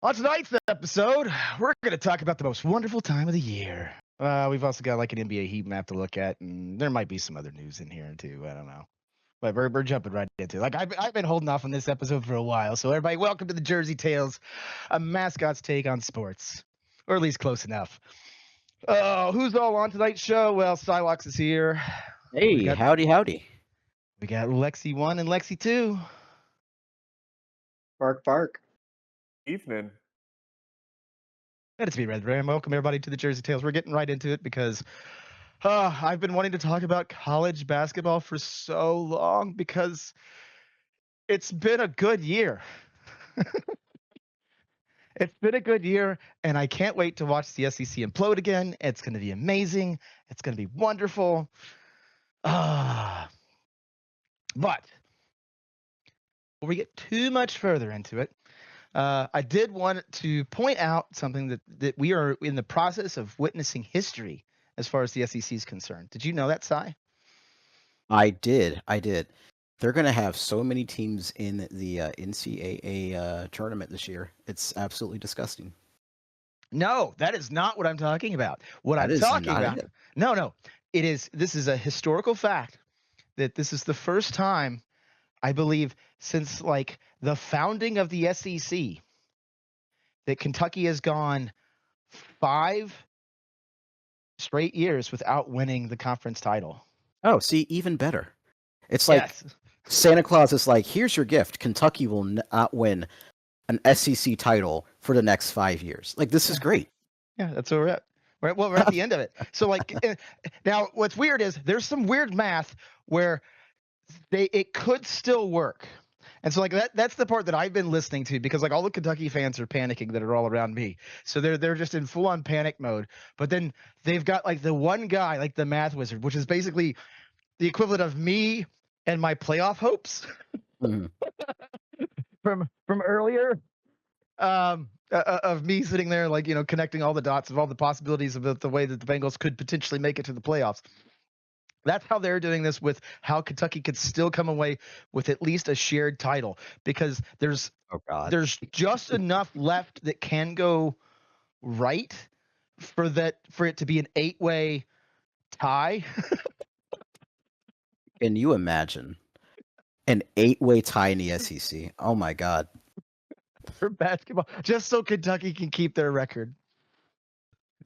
On tonight's episode, we're going to talk about the most wonderful time of the year. We've also got like an NBA heat map to look at, and there might be some other news in here too. I don't know, but we're jumping right into it. Like I've been holding off on this episode for a while. So everybody, welcome to the Jersey Tales, a mascot's take on sports, or at least close enough. Who's all on tonight's show? Well, Cylox is here. Hey, howdy. We got Lexi 1 and Lexi 2. Bark. Evening. And it's me, Red Ram. Welcome everybody to the Jersey Tales. We're getting right into it because I've been wanting to talk about college basketball for so long because it's been a good year. It's been a good year, and I can't wait to watch the SEC implode again. It's going to be amazing. It's going to be wonderful. But before we get too much further into it, I did want to point out something that we are in the process of witnessing history as far as the SEC is concerned. Did you know that, Cy? I did. They're going to have so many teams in the NCAA tournament this year. It's absolutely disgusting. No, that is not what I'm talking about. What That I'm is talking not about. it. No. This is a historical fact that this is the first time, I believe, since like the founding of the SEC that Kentucky has gone 5 straight years without winning the conference title. Oh, see, even better. It's like Yes. Santa Claus is like, here's your gift. Kentucky will not win an SEC title for the next 5 years. Like, this is great. Yeah, that's where we're at. We're at the end of it. So like now what's weird is there's some weird math where it could still work. And so like that's the part that I've been listening to because like all the Kentucky fans are panicking that are all around me. So they're just in full on panic mode. But then they've got like the one guy, like the math wizard, which is basically the equivalent of me and my playoff hopes Mhm. from earlier. Of me sitting there, like, connecting all the dots of all the possibilities of the way that the Bengals could potentially make it to the playoffs. That's how they're doing this with how Kentucky could still come away with at least a shared title because there's Oh, God. there's just enough left that can go right for it to be an 8-way tie. Can you imagine an 8-way tie in the SEC? Oh, my God. For basketball, just so Kentucky can keep their record.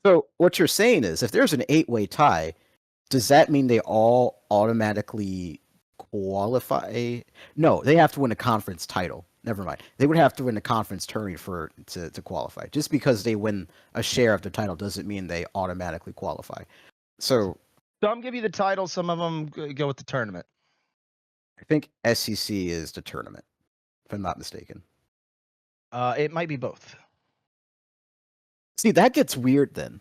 So what you're saying is if there's an 8-way tie, does that mean they all automatically qualify? No, they have to win a conference title. Never mind. They would have to win a conference tournament to qualify. Just because they win a share of the title doesn't mean they automatically qualify. So Some give you the title, some of them go with the tournament. I think SEC is the tournament, if I'm not mistaken. It might be both. See, that gets weird then.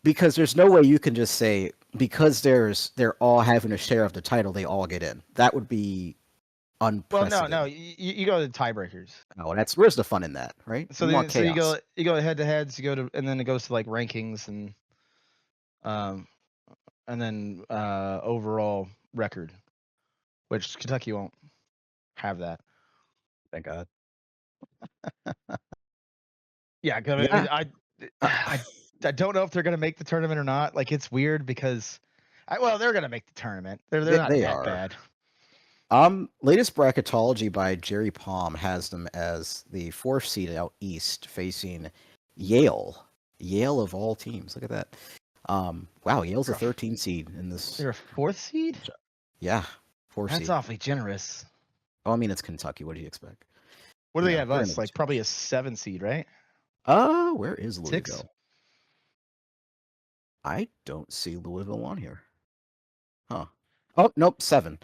Because there's no way you can just say because they're all having a share of the title, they all get in. That would be Well, unprecedented. no, you go to the tiebreakers. No, where's the fun in that, right? So You want you chaos. go head to heads, and then it goes to like rankings and then overall record, which Kentucky won't have that. Thank God. Yeah, I don't know if they're gonna make the tournament or not. Like it's weird because, they're gonna make the tournament. They're not They that are. bad. Latest bracketology by Jerry Palm has them as the 4th seed out east facing Yale. Yale of all teams. Look at that. Wow, Yale's a 13 seed in this. They're a 4th seed. Yeah, 4 seed. That's awfully generous. Oh, I mean it's Kentucky. What do you expect? What do they Yeah, have they're us? in the Like probably a 7 seed, right? Where is Louisville? 6. I don't see Louisville on here. Huh. Oh, nope, 7.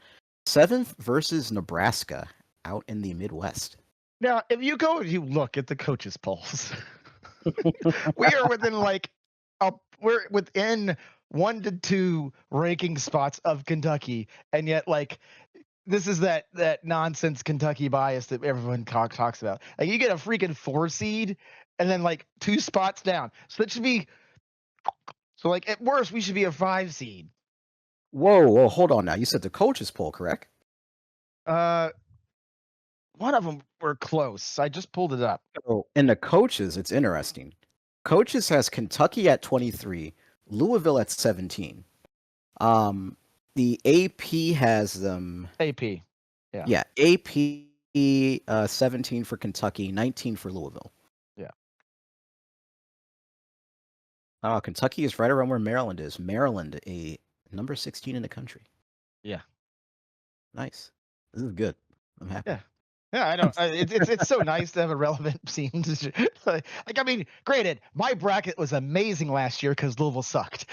7th versus Nebraska out in the Midwest. Now, if you look at the coaches' polls, we are we're within 1 to 2 ranking spots of Kentucky, and yet like this is that nonsense Kentucky bias that everyone talks about. Like you get a freaking 4 seed, and then like 2 spots down. So that should be like at worst we should be a 5 seed. Whoa, hold on now. You said the coaches poll, correct? one of them were close. I just pulled it up. So in the coaches, it's interesting. Coaches has Kentucky at 23, Louisville at 17. The AP has them. AP. Yeah. Yeah, AP 17 for Kentucky, 19 for Louisville. Yeah. Oh, Kentucky is right around where Maryland is. Maryland, a number 16 in the country. Yeah. Nice. This is good. I'm happy. Yeah. Yeah, I know. It's so nice to have a relevant team. Like, I mean, granted, my bracket was amazing last year because Louisville sucked.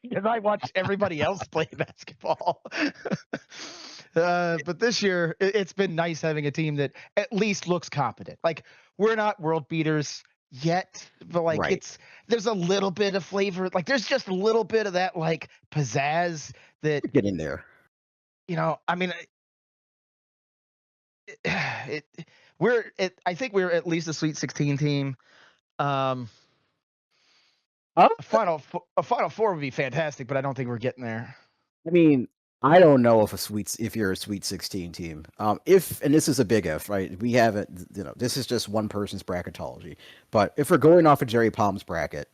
Because I watched everybody else play basketball. But this year, it's been nice having a team that at least looks competent. Like, we're not world beaters yet, but like Right. there's a little bit of flavor. Like, there's just a little bit of that like pizzazz that, Get in there. I mean, it I think we're at least a Sweet 16 team. Um, Huh? a Final Four would be fantastic, but I don't think we're getting there. I mean, I don't know if you're a Sweet 16 team. If and this is a big if, right? We haven't, this is just one person's bracketology. But if we're going off of Jerry Palm's bracket,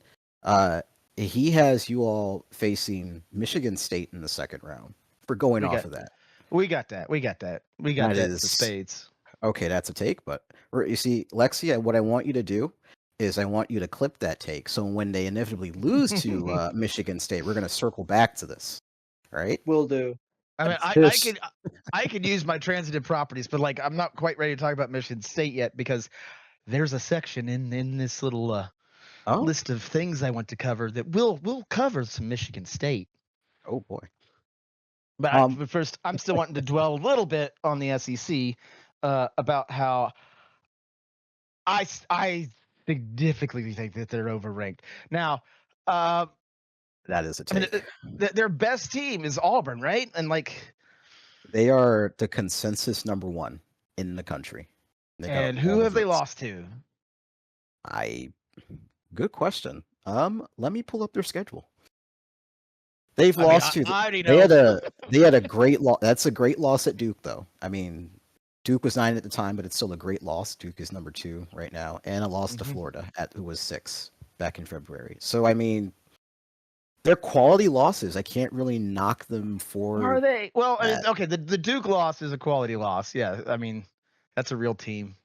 he has you all facing Michigan State in the second round. If we're going off of that. We got that. We got that is for spades. Okay, that's a take, but you see, Lexi, what I want you to do is I want you to clip that take. So when they inevitably lose to Michigan State, we're going to circle back to this. Right? Will do. I mean, I could use my transitive properties, but like I'm not quite ready to talk about Michigan State yet because there's a section in this little list of things I want to cover that will cover some Michigan State. Oh boy. But first, I'm still wanting to dwell a little bit on the SEC about how I significantly think that they're overranked. Now, that is a take. I mean, their best team is Auburn, right? And like they are the consensus number one in the country. And who have they lost to? Good question. Let me pull up their schedule. They've lost to. I already know. They had a great loss. That's a great loss at Duke, though. I mean, Duke was 9 at the time, but it's still a great loss. Duke is number 2 right now, and a loss to Florida who was 6 back in February. So I mean, they're quality losses. I can't really knock them for. Are they? Well, okay. The Duke loss is a quality loss. Yeah, I mean, that's a real team.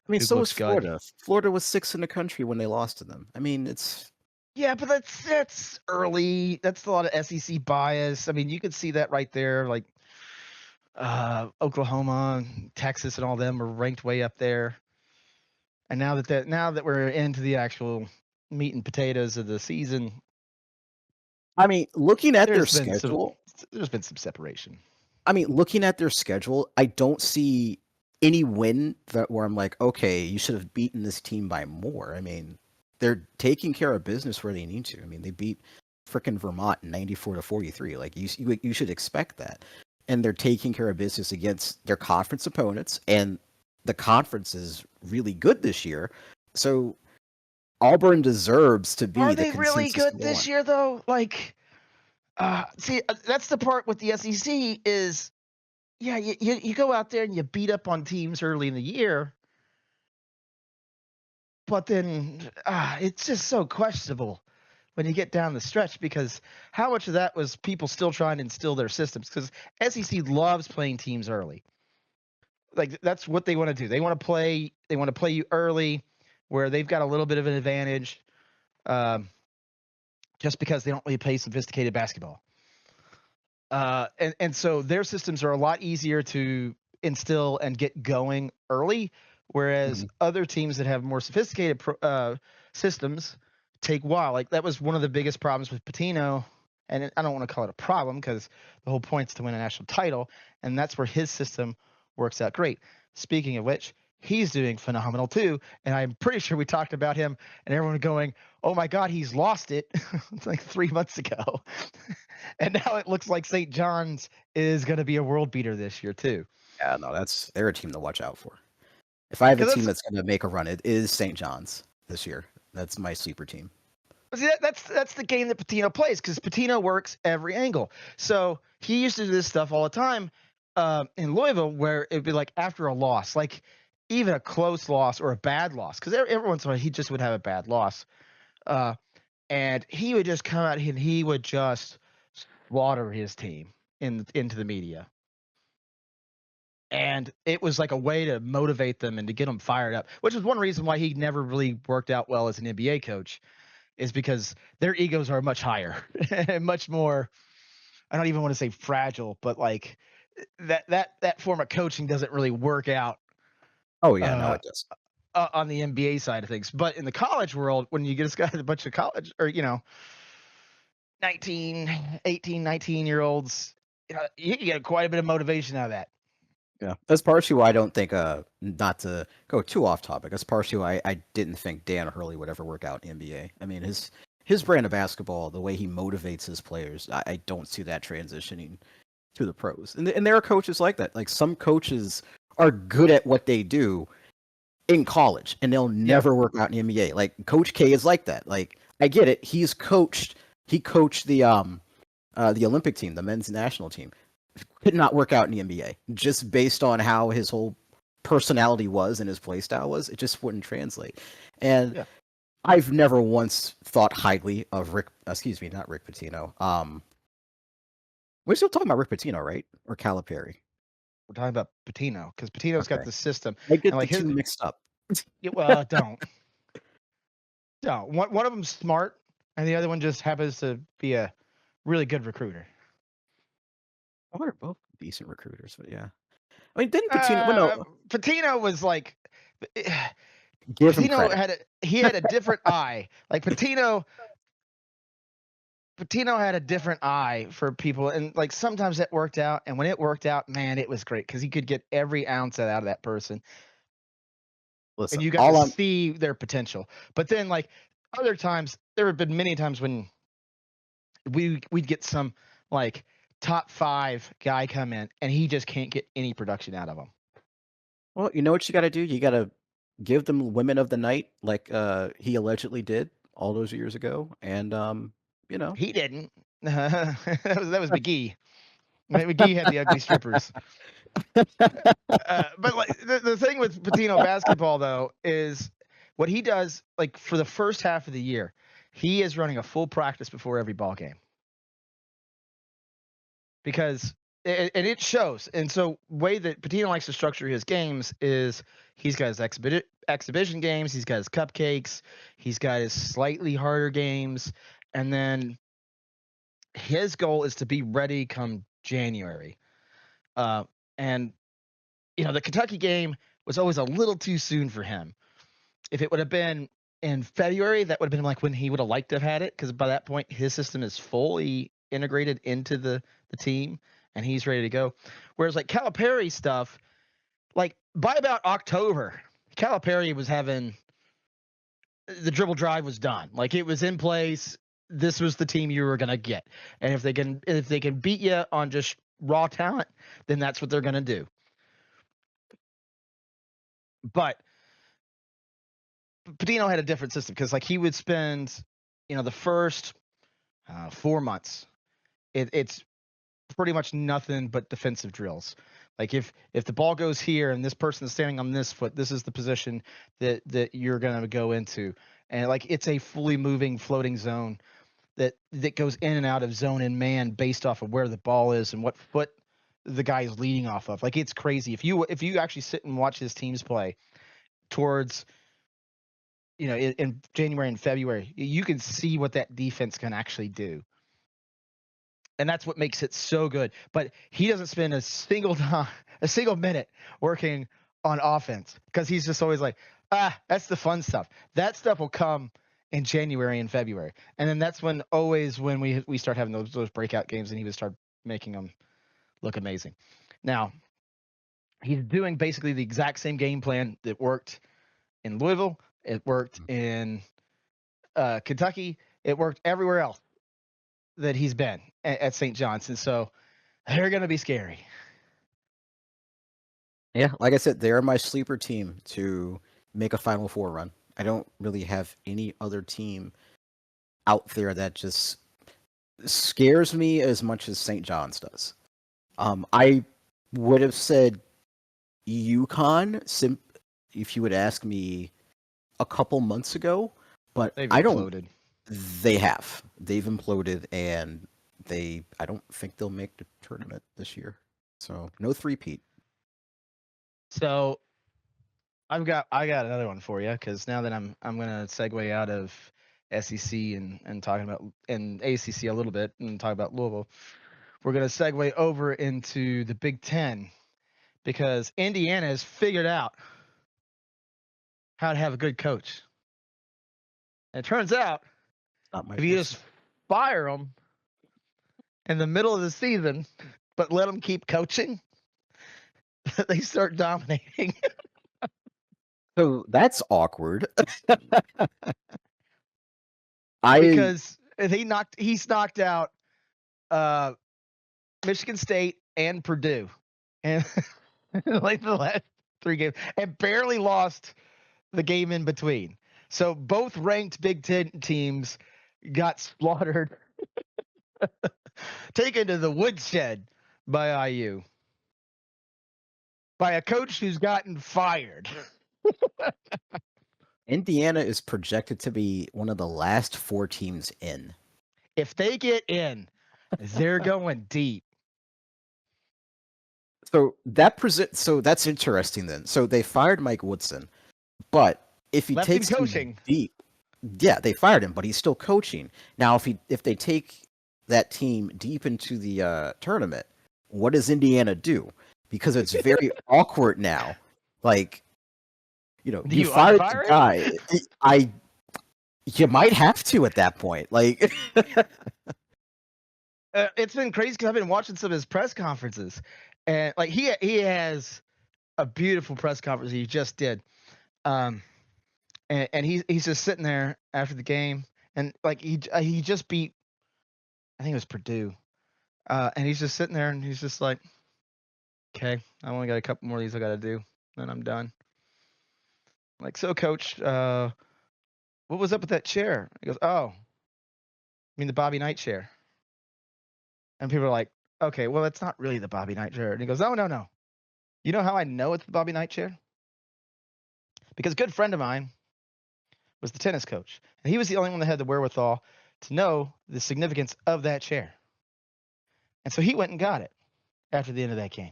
I mean, Duke so was Florida. Good. Florida was 6th in the country when they lost to them. I mean, it's. Yeah, but that's early. That's a lot of SEC bias. I mean, you could see that right there. Like Oklahoma, Texas, and all them are ranked way up there. And now that we're into the actual meat and potatoes of the season, I mean, looking at their schedule, there's been some separation. I mean, looking at their schedule, I don't see any win where I'm like, okay, you should have beaten this team by more. I mean, they're taking care of business where they need to. I mean, they beat frickin' Vermont 94-43. Like you should expect that. And they're taking care of business against their conference opponents, and the conference is really good this year. So Auburn deserves to be. Are they really good this year, though? Like, see, that's the part with the SEC is, yeah, you go out there and you beat up on teams early in the year. But then it's just so questionable when you get down the stretch because how much of that was people still trying to instill their systems? Because SEC loves playing teams early. Like that's what they want to do. They want to play you early where they've got a little bit of an advantage just because they don't really play sophisticated basketball. And so their systems are a lot easier to instill and get going early. Whereas other teams that have more sophisticated systems take a while. Like that was one of the biggest problems with Pitino, and I don't want to call it a problem because the whole point is to win a national title, and that's where his system works out great. Speaking of which, he's doing phenomenal too, and I'm pretty sure we talked about him, and everyone going, "Oh my God, he's lost it!" like 3 months ago, and now it looks like St. John's is going to be a world beater this year too. Yeah, no, they're a team to watch out for. If I have a team that's going to make a run, it is St. John's this year. That's my sleeper team. See, that's the game that Pitino plays because Pitino works every angle. So he used to do this stuff all the time. in Louisville where it'd be like after a loss, like even a close loss or a bad loss, because every once in a while he just would have a bad loss, uh, and he would just come out and he would just slaughter his team into the media. And it was like a way to motivate them and to get them fired up, which is one reason why he never really worked out well as an NBA coach, is because their egos are much higher and much more. I don't even want to say fragile, but like that form of coaching doesn't really work out Oh yeah, no, uh, it does. on the NBA side of things. But in the college world, when you just got a bunch of college or 19 year olds, you can get quite a bit of motivation out of that. Yeah, that's partially why I don't think, not to go too off topic, that's partially why I didn't think Dan Hurley would ever work out in the NBA. I mean, his brand of basketball, the way he motivates his players, I don't see that transitioning to the pros. And there are coaches like that. Like some coaches are good at what they do in college, and they'll Yep. never work out in the NBA. Like Coach K is like that. Like I get it. He coached the Olympic team, the men's national team. Could not work out in the NBA just based on how his whole personality was and his play style was. It just wouldn't translate. And Yeah. I've never once thought highly of not Rick Pitino. We're still talking about Rick Pitino, right? Or Calipari? We're talking about Patino because Patino's got Okay. the system, I and get the like two his. mixed up. Yeah, well, don't. One of them's smart, and the other one just happens to be a really good recruiter. Oh, they're both decent recruiters, but yeah. I mean, didn't Pitino? Well, no, Patino was like, give him Patino credit. had a different eye. Like Patino had a different eye for people, and like sometimes it worked out, and when it worked out, man, it was great because he could get every ounce out of that person, and Listen, you got to all I'm see their potential. But then, like other times, there have been many times when we'd get some like top 5 guy come in, and he just can't get any production out of him. well, you know what you got to do? You got to give them women of the night, like he allegedly did all those years ago, and you know, He didn't. That was McGee. McGee had the ugly strippers. But like the thing with Patino basketball though is what he does like for the first half of the year, he is running a full practice before every ball game because and it shows. And so way that Patino likes to structure his games is he's got his exhibition games, he's got his cupcakes, he's got his slightly harder games, and then his goal is to be ready come January. And the Kentucky game was always a little too soon for him. If it would have been in February, that would have been like when he would have liked to have had it, because by that point his system is fully integrated into the team and he's ready to go. Whereas like Calipari stuff, like by about October, Calipari was having the dribble drive was done. Like it was in place. This was the team you were gonna get. And if they can beat you on just raw talent, then that's what they're gonna do. But Patino had a different system because like he would spend, the first 4 months. It's pretty much nothing but defensive drills. Like if the ball goes here and this person is standing on this foot, this is the position that you're gonna go into, and like it's a fully moving floating zone that goes in and out of zone and man based off of where the ball is and what foot the guy is leading off of. Like it's crazy. If you actually sit and watch his teams play towards in January and February, you can see what that defense can actually do. And that's what makes it so good. But he doesn't spend a single minute working on offense because he's just always like, that's the fun stuff. That stuff will come in January and February. And then that's when we start having those breakout games and he would start making them look amazing. Now, he's doing basically the exact same game plan that worked in Louisville. It worked in Kentucky. It worked everywhere else that he's been at St. John's. And so they're going to be scary. yeah, like I said, they're my sleeper team to make a Final Four run. I don't really have any other team out there that just scares me as much as St. John's does. I would have said UConn if you would ask me a couple months ago, but They've I don't. imploded. They've imploded, and I don't think they'll make the tournament this year. So no three-peat. So I got another one for you, because now that I'm gonna segue out of SEC and talking about and ACC a little bit and talk about Louisville. We're gonna segue over into the Big Ten, because Indiana has figured out how to have a good coach. And it turns out Not my if you voice. just fire them in the middle of the season, but let them keep coaching, they start dominating. So that's awkward. I Because he's knocked out Michigan State and Purdue, and like the last 3 games, and barely lost the game in between. So both ranked Big Ten teams got slaughtered, taken to the woodshed by IU, by a coach who's gotten fired. Indiana is projected to be one of the last 4 teams in. If they get in, they're going deep. So that's interesting then. So they fired Mike Woodson, but if he Left him takes them coaching. deep, yeah, they fired him, but he's still coaching. Now, if they take that team deep into the tournament, what does Indiana do? Because it's very awkward now. Like, Do you you fired the unfire him? guy. You might have to at that point. Like, It's been crazy because I've been watching some of his press conferences, and like he has a beautiful press conference he just did, and he's just sitting there after the game, and like he just beat, I think it was Purdue, and he's just sitting there and he's just like, okay, I only got a couple more of these I got to do, then I'm done. Like, so coach, what was up with that chair? He goes, oh, I mean the Bobby Knight chair. And people are like, okay, well, it's not really the Bobby Knight chair. And he goes, oh, no. You know how I know it's the Bobby Knight chair? Because a good friend of mine was the tennis coach, and he was the only one that had the wherewithal to know the significance of that chair. And so he went and got it after the end of that game.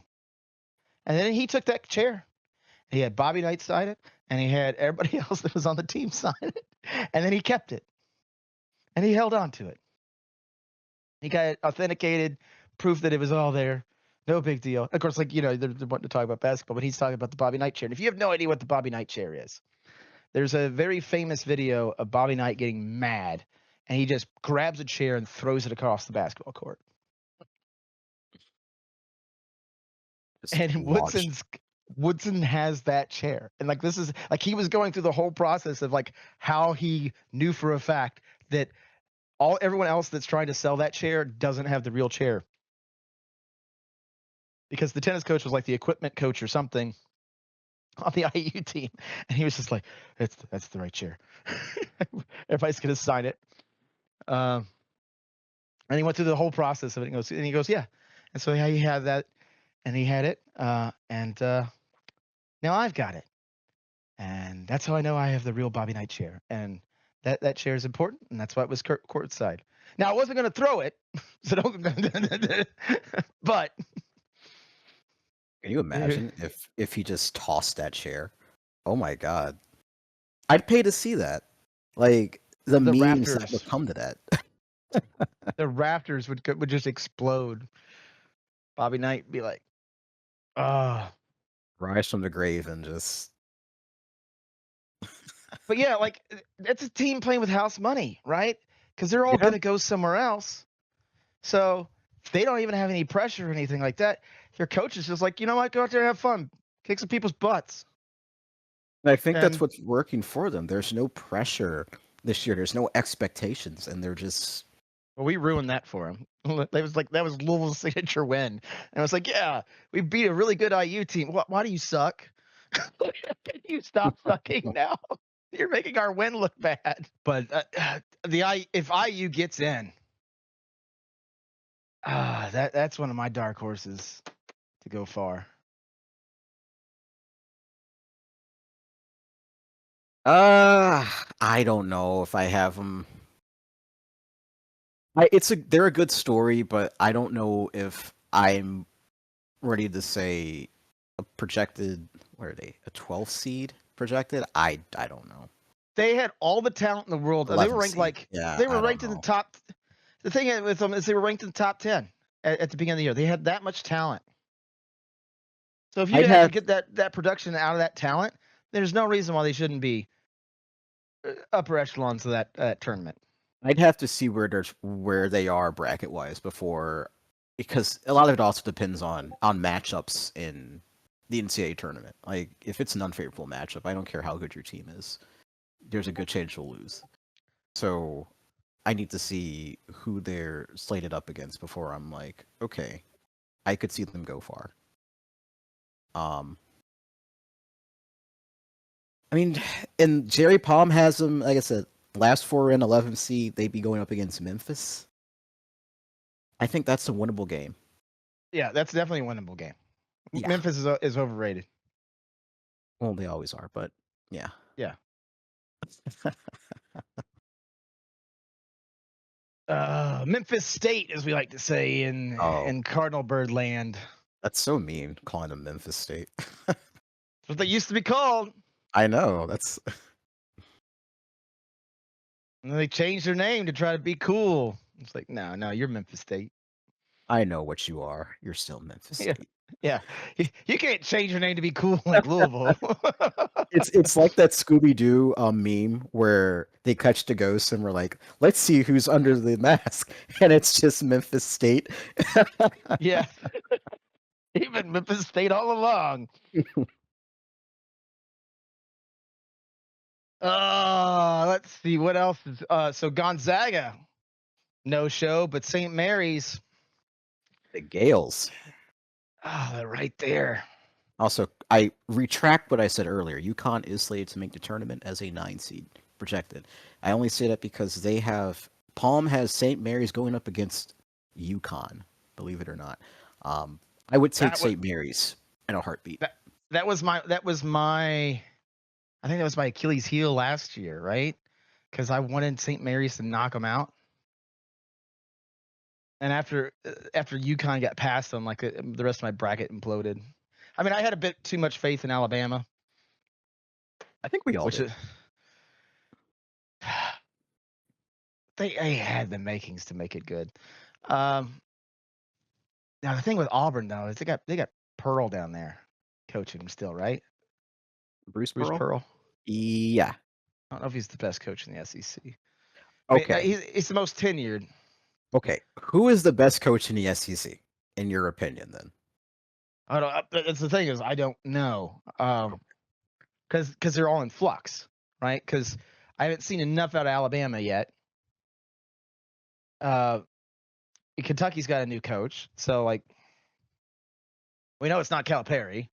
And then he took that chair. He had Bobby Knight sign it, and he had everybody else that was on the team sign it. And then he kept it, and he held on to it. He got authenticated proof that it was all there. No big deal. Of course, like, they're wanting to talk about basketball, but he's talking about the Bobby Knight chair. And if you have no idea what the Bobby Knight chair is, there's a very famous video of Bobby Knight getting mad, and he just grabs a chair and throws it across the basketball court. And Woodson has that chair. And like, this is like, he was going through the whole process of like how he knew for a fact that everyone else that's trying to sell that chair doesn't have the real chair. Because the tennis coach was like the equipment coach or something on the IU team. And he was just like, that's the right chair. Everybody's going to sign it. And he went through the whole process of it. And he goes, yeah. And so he had that, and he had it. And now I've got it. And that's how I know I have the real Bobby Knight chair. And that chair is important, and that's why it was courtside. Now, I wasn't going to throw it, so don't. But can you imagine if he just tossed that chair? Oh my god, I'd pay to see that. Like, the memes that would come to that. The rafters would just explode. Bobby Knight be like, rise from the grave and just. But yeah, like, that's a team playing with house money, right? Because they're all going to go somewhere else. So they don't even have any pressure or anything like that. Their coach is just like, you know what? Go out there and have fun. Kick some people's butts. And I think that's what's working for them. There's no pressure this year. There's no expectations, and they're just. Well, we ruined that for them. That was Louisville's signature win. And I was like, yeah, we beat a really good IU team. Why do you suck? Can you stop sucking now? You're making our win look bad. But if IU gets in, that's one of my dark horses to go far. I don't know if I have them. They're a good story, but I don't know if I'm ready to say a projected. Where are they? A 12 seed projected? I don't know. They had all the talent in the world. They were 11 ranked seed. like Yeah, they were I don't ranked in the know. top. The thing with them is they were ranked in the top 10 at the beginning of the year. They had that much talent. So if you I'd guys have get that production out of that talent, there's no reason why they shouldn't be upper echelons of that tournament. I'd have to see where they are bracket wise before, because a lot of it also depends on matchups in the NCAA tournament. Like if it's an unfavorable matchup, I don't care how good your team is. There's a good chance you'll lose. So I need to see who they're slated up against before I'm like, okay, I could see them go far. Um, I mean, and Jerry Palm has them. Like I said, last four in 11 seed, they'd be going up against Memphis. I think that's a winnable game. Yeah, that's definitely a winnable game. Yeah. Memphis is overrated. Well, they always are, but yeah. Yeah. Memphis State, as we like to say Oh, in Cardinal Bird land. that's so mean calling them Memphis State. That's what they used to be called. I know. That's And then they changed their name to try to be cool. It's like, no, you're Memphis State. I know what you are. You're still Memphis Yeah. State. Yeah. You can't change your name to be cool like Louisville. It's like that Scooby Doo meme where they catch the ghosts and we're like, let's see who's under the mask, and it's just Memphis State. Yeah. Even Memphis State all along. Let's see what else is so Gonzaga, no show, but St. Mary's. The Gales. They're right there. Also, I retract what I said earlier. UConn is slated to make the tournament as a 9 seed projected. I only say that because they have Palm has St. Mary's going up against UConn. Believe it or not, I would take That was St. Mary's in a heartbeat. that was my I think that was my Achilles heel last year, right? Because I wanted St. Mary's to knock them out. And after UConn got past them, like the rest of my bracket imploded. I mean, I had a bit too much faith in Alabama, I think we all which did. is, they had the makings to make it good. Um, Now the thing with Auburn though is they got Pearl down there coaching them still, right? Bruce Bruce Pearl. Pearl. Yeah. I don't know if he's the best coach in the SEC. I mean, Okay. he's the most tenured. Okay. Who is the best coach in the SEC, in your opinion? Then. I don't. That's the thing is I don't know. Because they're all in flux, right? Because I haven't seen enough out of Alabama yet. Uh, Kentucky's got a new coach, so like we know it's not Calipari.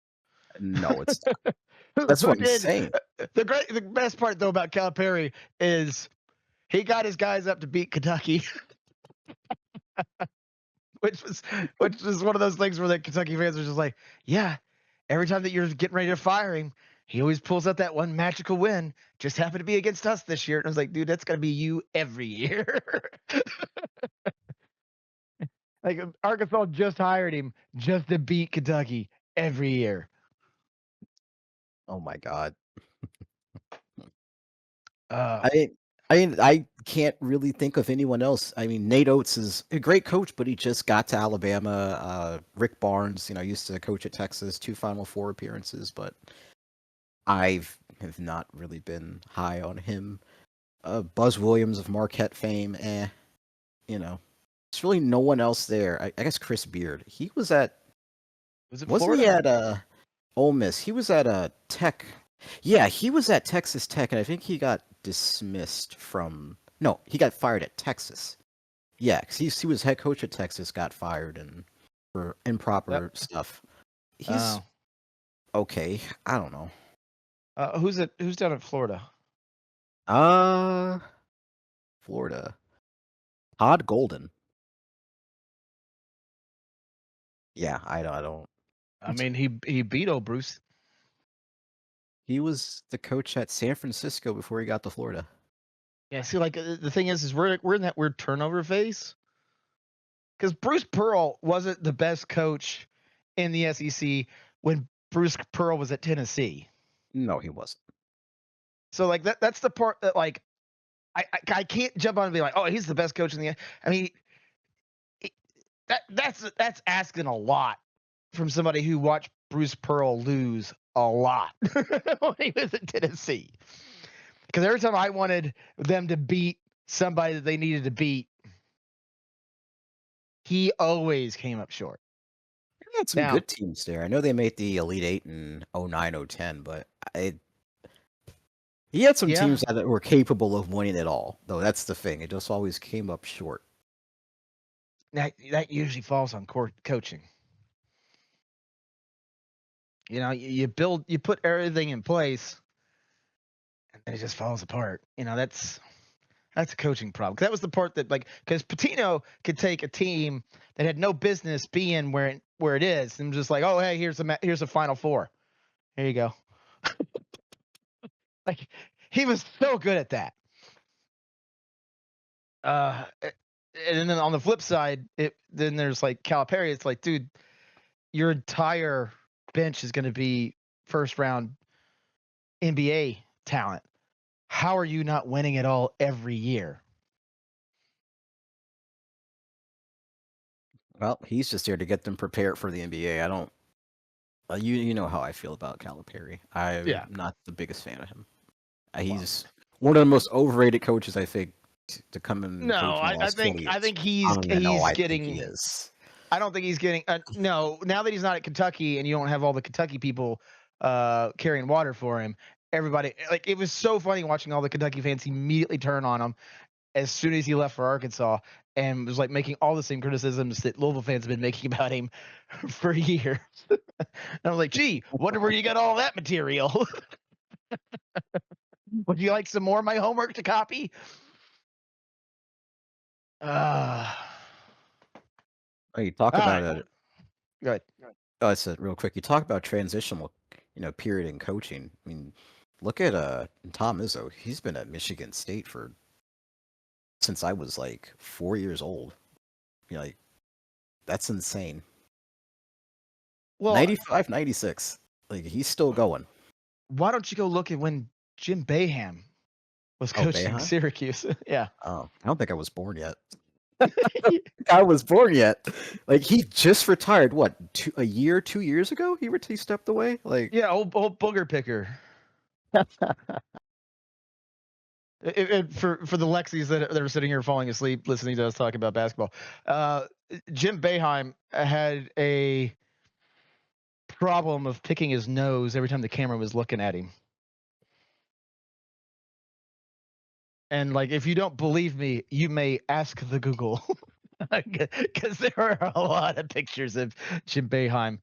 No, it's not. who, That's who what I'm did saying. the best part though about Calipari is he got his guys up to beat Kentucky, which was one of those things where the Kentucky fans are just like, yeah, every time that you're getting ready to fire him, he always pulls out that one magical win. Just happened to be against us this year. And I was like, dude, that's gonna be you every year. Like Arkansas just hired him just to beat Kentucky every year. Oh my God. Uh, I I can't really think of anyone else. I mean, Nate Oates is a great coach, but he just got to Alabama. Rick Barnes, used to coach at Texas, 2 Final Four appearances, but have not really been high on him. Buzz Williams of Marquette fame, you know, there's really no one else there. I guess Chris Beard. He was at was it wasn't he Florida? at Ole Miss? He was at Tech. Yeah, he was at Texas Tech, and I think he got dismissed from. No, he got fired at Texas. Yeah, 'cause he was head coach at Texas, got fired and for Yep. improper stuff. He's Oh. okay. I don't know. Who's down in Florida? Uh, Florida. Todd Golden. Yeah, I don't. I mean, he beat old Bruce. He was the coach at San Francisco before he got to Florida. Yeah, see, like the thing is we're in that weird turnover phase because Bruce Pearl wasn't the best coach in the SEC when Bruce Pearl was at Tennessee. No, he wasn't. So like that's the part that like I can't jump on and be like, oh, he's the best coach in the. I mean, that's asking a lot from somebody who watched Bruce Pearl lose a lot when he was in Tennessee. Because every time I wanted them to beat somebody that they needed to beat, he always came up short. He had some Now, good teams there. I know they made the Elite Eight in 09, 010, but he had some yeah, teams that were capable of winning it all. Though that's the thing; it just always came up short. that usually falls on coaching. You know, you put everything in place, and then it just falls apart. You know, that's a coaching problem. That was the part that like because Patino could take a team that had no business being where it is and just like, oh hey, here's a Final Four. Here you go. Like he was so good at that. And then on the flip side, then there's like Calipari. It's like, dude, your entire bench is going to be first round NBA talent. How are you not winning it all every year? Well, he's just there to get them prepared for the NBA. I don't. You know how I feel about Calipari. I'm Yeah. not the biggest fan of him. Well, He's one of the most overrated coaches I think to come in no, coach in the I last 20 think years. I he's don't even know. I think he getting. is. I don't think he's getting. No, now that he's not at Kentucky and you don't have all the Kentucky people carrying water for him, everybody like it was so funny watching all the Kentucky fans immediately turn on him as soon as he left for Arkansas and was like making all the same criticisms that Louisville fans have been making about him for years. And I was like, gee, wonder where you got all that material. Would you like some more of my homework to copy? Uh, Oh, you talk all about right. it. Good. Oh, I said real quick. You talk about transitional, period in coaching. I mean, look at Tom Izzo. He's been at Michigan State for since I was like 4 years old. Like that's insane. Well, 95, 96. Like he's still going. why don't you go look at when Jim Boeheim was Oh, coaching Boeheim? Syracuse? Yeah. Oh, I don't think I was born yet. I was born yet. Like he just retired. What? 2 years ago? He stepped away. Like Yeah, old booger picker. For the Lexies that are sitting here falling asleep listening to us talk about basketball, Jim Boeheim had a problem of picking his nose every time the camera was looking at him. And like, if you don't believe me, you may ask the Google, because there are a lot of pictures of Jim Boeheim,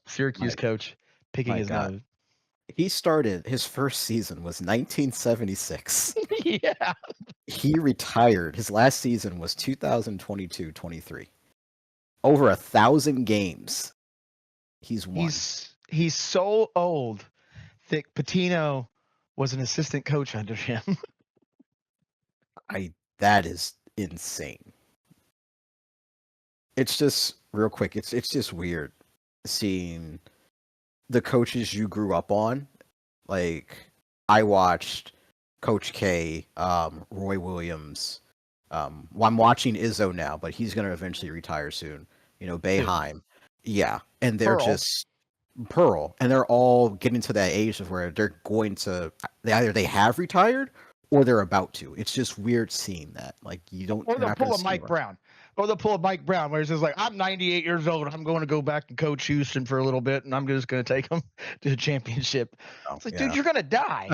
Syracuse my coach, picking my his God. nose. He started his first season was 1976. Yeah, He retired. His last season was 2022-23. Over 1,000 games he's won. he's so old that Patino was an assistant coach under him. That is insane. It's just real quick. It's just weird seeing the coaches you grew up on. Like I watched Coach K, Roy Williams. Well, I'm watching Izzo now, but he's gonna eventually retire soon. Boeheim. Yeah, and they're Pearl. just Pearl, and they're all getting to that age of where they're going to they have retired or they're about to. It's just weird seeing that. Like Or you're they'll not going pull to a see Mike them. Brown. Or they'll pull a Mike Brown where it's just like, I'm 98 years old. I'm going to go back and coach Houston for a little bit, and I'm just going to take them to the championship. Oh, It's like, dude, yeah. you're going to die.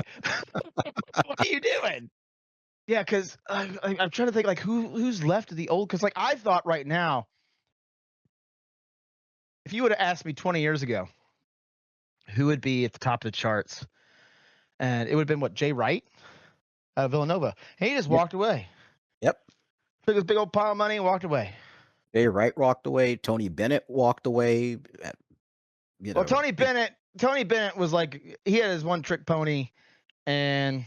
What are you doing? Yeah, because I'm trying to think like who's left of the old. Because like I thought right now, if you would have asked me 20 years ago, who would be at the top of the charts, and it would have been what, Jay Wright, Villanova, and he just Yep. walked away. Yep. Took his big old pile of money and walked away. Jay Wright walked away. Tony Bennett walked away. you Well, know, Tony Bennett was like he had his one trick pony, and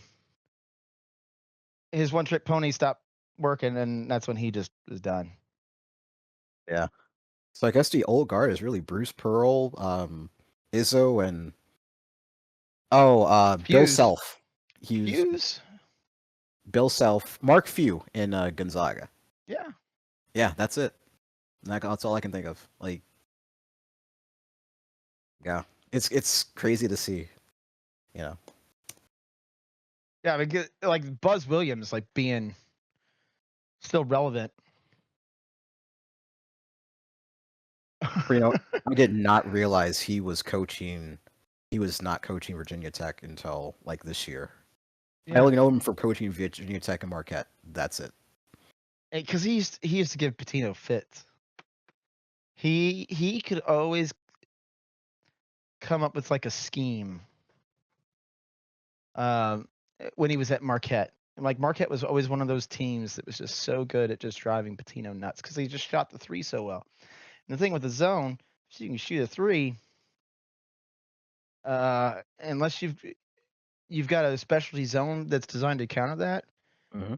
his one trick pony stopped working, and that's when he just was done. yeah. So I guess the old guard is really Bruce Pearl, Izzo, and Bill Fuse, Self. Hughes, Fuse, Bill Self, Mark Few in Gonzaga. yeah, Yeah, that's it. That's all I can think of. Like, yeah, it's crazy to see. You know, yeah. I mean, like Buzz Williams, like being still relevant. you know, I did not realize he was coaching. He was not coaching Virginia Tech until like this year. I Yeah, only know him for coaching Virginia Tech and Marquette. That's it. because he used to give Patino fits. He could always come up with like a scheme. When he was at Marquette. And like Marquette was always one of those teams that was just so good at just driving Patino nuts because he just shot the three so well. And the thing with the zone, so you can shoot a three, unless you've got a specialty zone that's designed to counter that. Mm-hmm.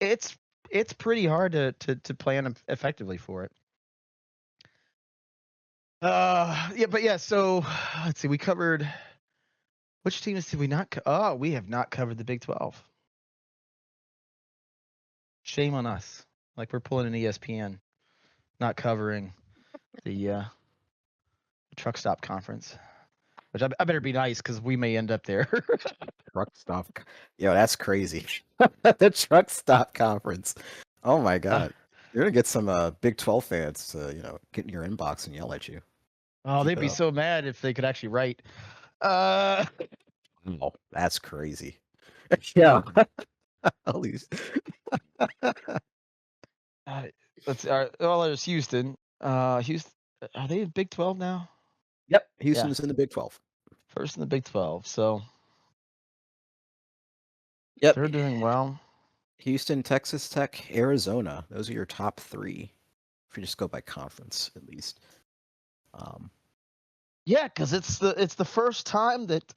It's pretty hard to plan effectively for it. Yeah, but yeah. So let's see. We covered which teams did we not? Oh, we have not covered the Big 12. Shame on us. Like we're pulling an ESPN, not covering the truck stop conference. Which I better be nice because we may end up there. Truck stop. Yo, that's crazy. The truck stop conference. Oh my god. You're gonna get some Big 12 fans to, get in your inbox and yell at you. Oh, Keep they'd it be up. so mad if they could actually write. Uh, Oh, that's crazy. Yeah. At least. uh, let's. Well, there's Houston. Houston. Are they in Big 12 now? Yep. Yeah, Houston is in the Big 12. first in the Big 12. So Yep. they're doing well. Houston, Texas Tech, Arizona. Those are your top three. If you just go by conference, at least. Um, Yeah, because it's the first time that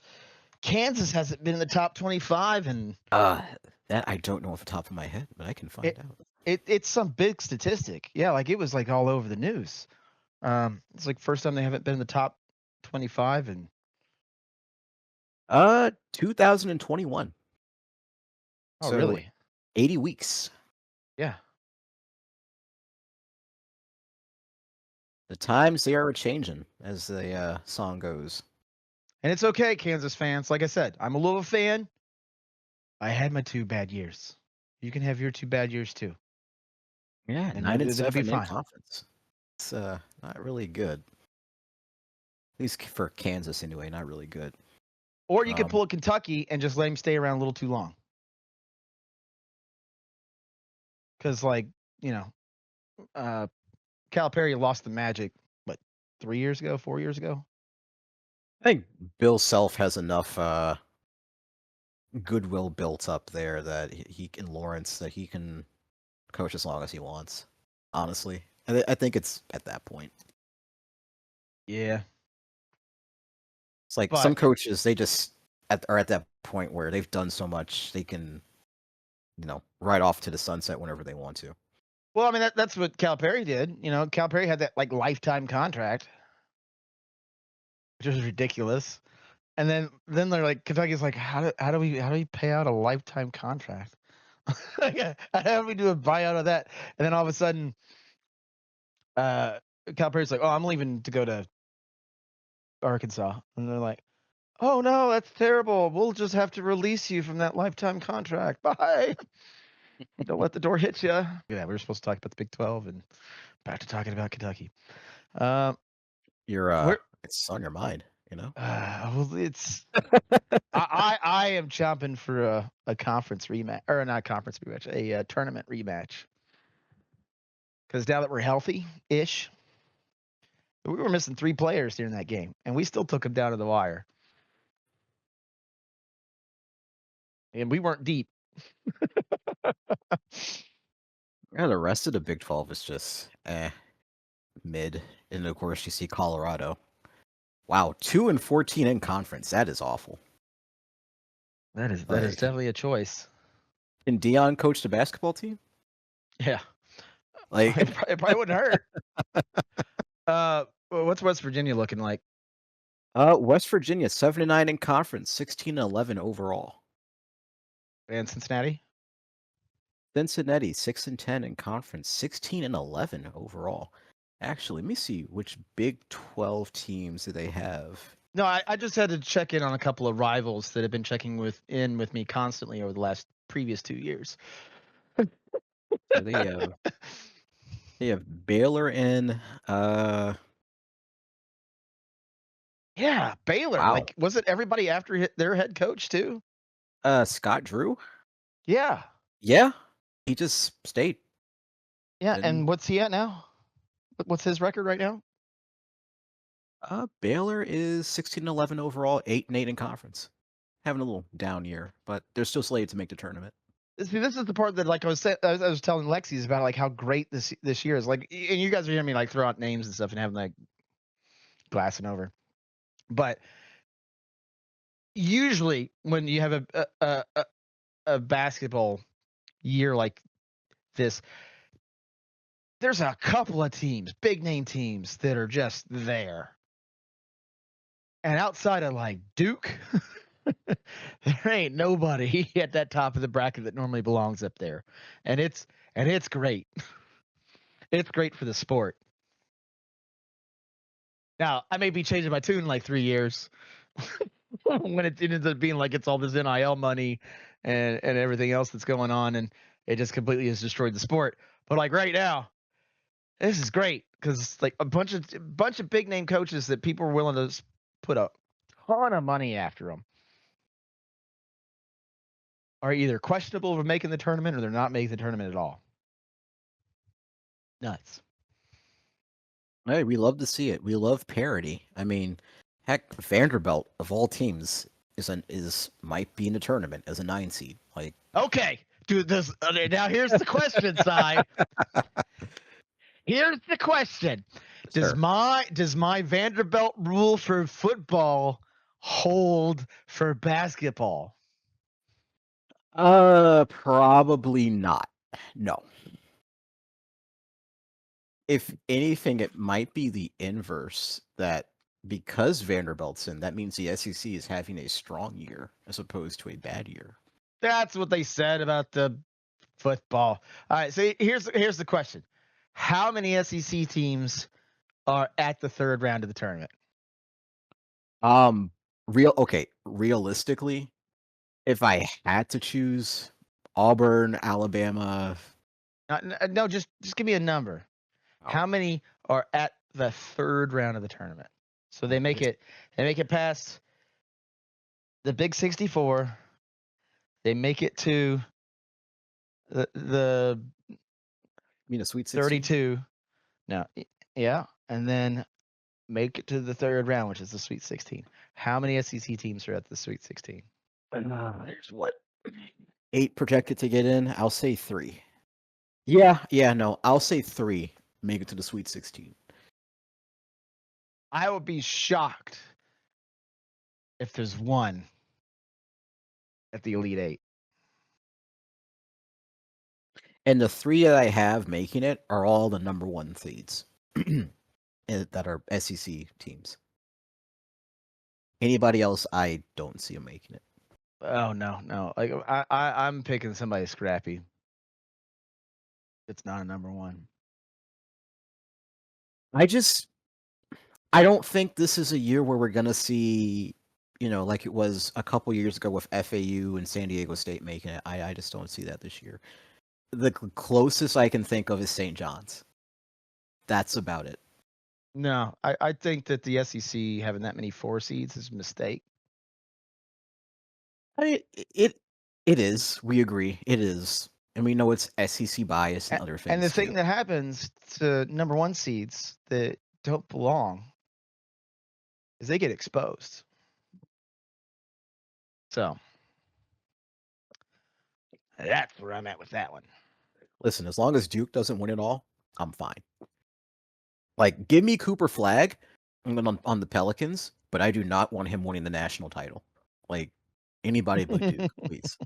Kansas hasn't been in the top 25, and uh, that I don't know off the top of my head, but I can find it out. it's some big statistic. Yeah, like it was like all over the news. It's like first time they haven't been in the top 25, and 2021. oh So really? 80 weeks. Yeah. The times they are a changing, as the song goes. And it's okay, Kansas fans. Like I said, I'm a Louisville fan. I had my 2 bad years. You can have your 2 bad years too, Yeah, and 9 and it'll be 7 in fine. conference. It's not really good. At least for Kansas anyway, not really good. Or you could Um, pull a Kentucky and just let him stay around a little too long. Because, like, you know, uh, Calipari lost the magic, what, 3 years ago, 4 years ago? I think Bill Self has enough goodwill built up there that he can Lawrence that he can coach as long as he wants. Honestly, I think it's at that point. Yeah. It's like some But, coaches they just are at that point where they've done so much they can ride off to the sunset whenever they want to. well, I mean, that's what Calipari did. You know, Calipari had that, like, lifetime contract, which was ridiculous. And then they're like, Kentucky's like, how do we pay out a lifetime contract? Like, how do we do a buyout of that? And then all of a sudden, uh, Calipari's like, oh, I'm leaving to go to Arkansas, and they're like, oh no, that's terrible. We'll just have to release you from that lifetime contract. Bye. Don't let the door hit you. Yeah, we were supposed to talk about the Big 12, and back to talking about Kentucky. Um, You're where it's on your mind, you know. well, it's I am chomping for a conference rematch, or not a conference rematch, a tournament rematch. Because now that we're healthy ish, we were missing 3 players during that game, and we still took them down to the wire. And we weren't deep. Yeah, the rest of the Big 12 is just mid, and of course you see Colorado. Wow, 2-14 in conference. That is awful. That is Like, definitely a choice. can Dion coach the basketball team? Yeah, Like, it probably wouldn't hurt. What's West Virginia looking like? West Virginia 7-9 in conference, 16-11 overall. And Cincinnati? Cincinnati 6-10 in conference, 16-11 overall. Actually, let me see which Big 12 teams do they have. No, I just had to check in on a couple of rivals that have been checking with me constantly over the last previous 2 years. So they have Baylor in Yeah, Baylor. wow. Like, was it everybody after their head coach too? Scott Drew? Yeah, Yeah. He just stayed. yeah. And And what's he at now? What's his record right now? Baylor is 16-11 overall, 8-8 in conference. Having a little down year, but they're still slated to make the tournament. See, this is the part that, like, I was telling Lexi's about, like, how great this year is. Like, and you guys are hearing me like throw out names and stuff and having like glassing over. But usually, when you have a basketball year like this, there's a couple of teams, big name teams, that are just there. And outside of like Duke, there ain't nobody at that top of the bracket that normally belongs up there. And it's great. It's great for the sport. Now, I may be changing my tune in like 3 years when it ends up being like it's all this NIL money and everything else that's going on, and it just completely has destroyed the sport. But like right now, this is great because like a bunch of big name coaches that people are willing to put a ton of money after them are either questionable for making the tournament or they're not making the tournament at all. Nuts. Hey, we love to see it. We love parity. I mean, heck, Vanderbilt of all teams is might be in the tournament as a 9 seed. Like, Okay, dude. This now here's the question, Si. Here's the question: sir. Does my Vanderbilt rule for football hold for basketball? Probably not. No. If anything, it might be the inverse that because Vanderbilt's in, that means the SEC is having a strong year as opposed to a bad year. That's what they said about the football. All right, so here's the question: how many SEC teams are at the third round of the tournament? Realistically, if I had to choose Auburn, Alabama, No, just give me a number. oh, How many are at the third round of the tournament? So they make it past the Big 64. They make it to the you mean a Sweet 16? 32. No, yeah, and then make it to the third round, which is the Sweet 16. How many SEC teams are at the Sweet 16? There's what 8 projected to get in. I'll say 3. Yeah, no, I'll say 3 make it to the Sweet 16. I would be shocked if there's one at the Elite Eight. And the 3 that I have making it are all the number 1 seeds that are SEC teams. Anybody else, I don't see them making it. Oh no! Like I'm picking somebody scrappy. It's not a number 1. I don't think this is a year where we're gonna see, like it was a couple years ago with FAU and San Diego State making it. I just don't see that this year. The closest I can think of is St. John's. That's about it. No, I think that the SEC having that many 4 seeds is a mistake. It is. We agree. It is. And we know it's SEC bias and other things And the too. thing that happens to number 1 seeds that don't belong is they get exposed. So that's where I'm at with that one. Listen, as long as Duke doesn't win it all, I'm fine. Like, give me Cooper Flag, on the Pelicans, but I do not want him winning the national title. Like anybody but Duke, please.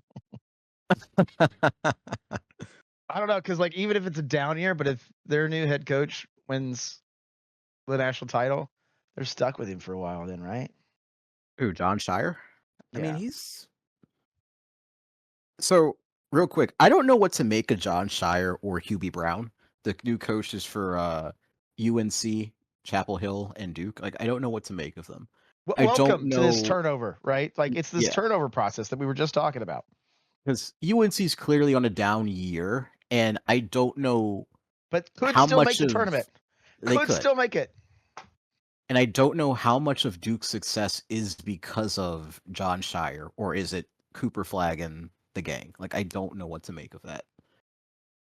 I don't know, because like even if it's a down year, but if their new head coach wins the national title, they're stuck with him for a while. Then, right? Who, John Shire? I mean, Yeah. he's so real quick. I don't know what to make of John Shire or Hubie Brown, the new coaches for UNC, Chapel Hill, and Duke. Like, I don't know what to make of them. I don't Welcome to this know. turnover, right? Like it's this Yeah, turnover process that we were just talking about. because UNC is clearly on a down year, and I don't know But could how still much make the of tournament. they Could could. still make it. And I don't know how much of Duke's success is because of John Shire or is it Cooper Flag and the gang? Like I don't know what to make of that.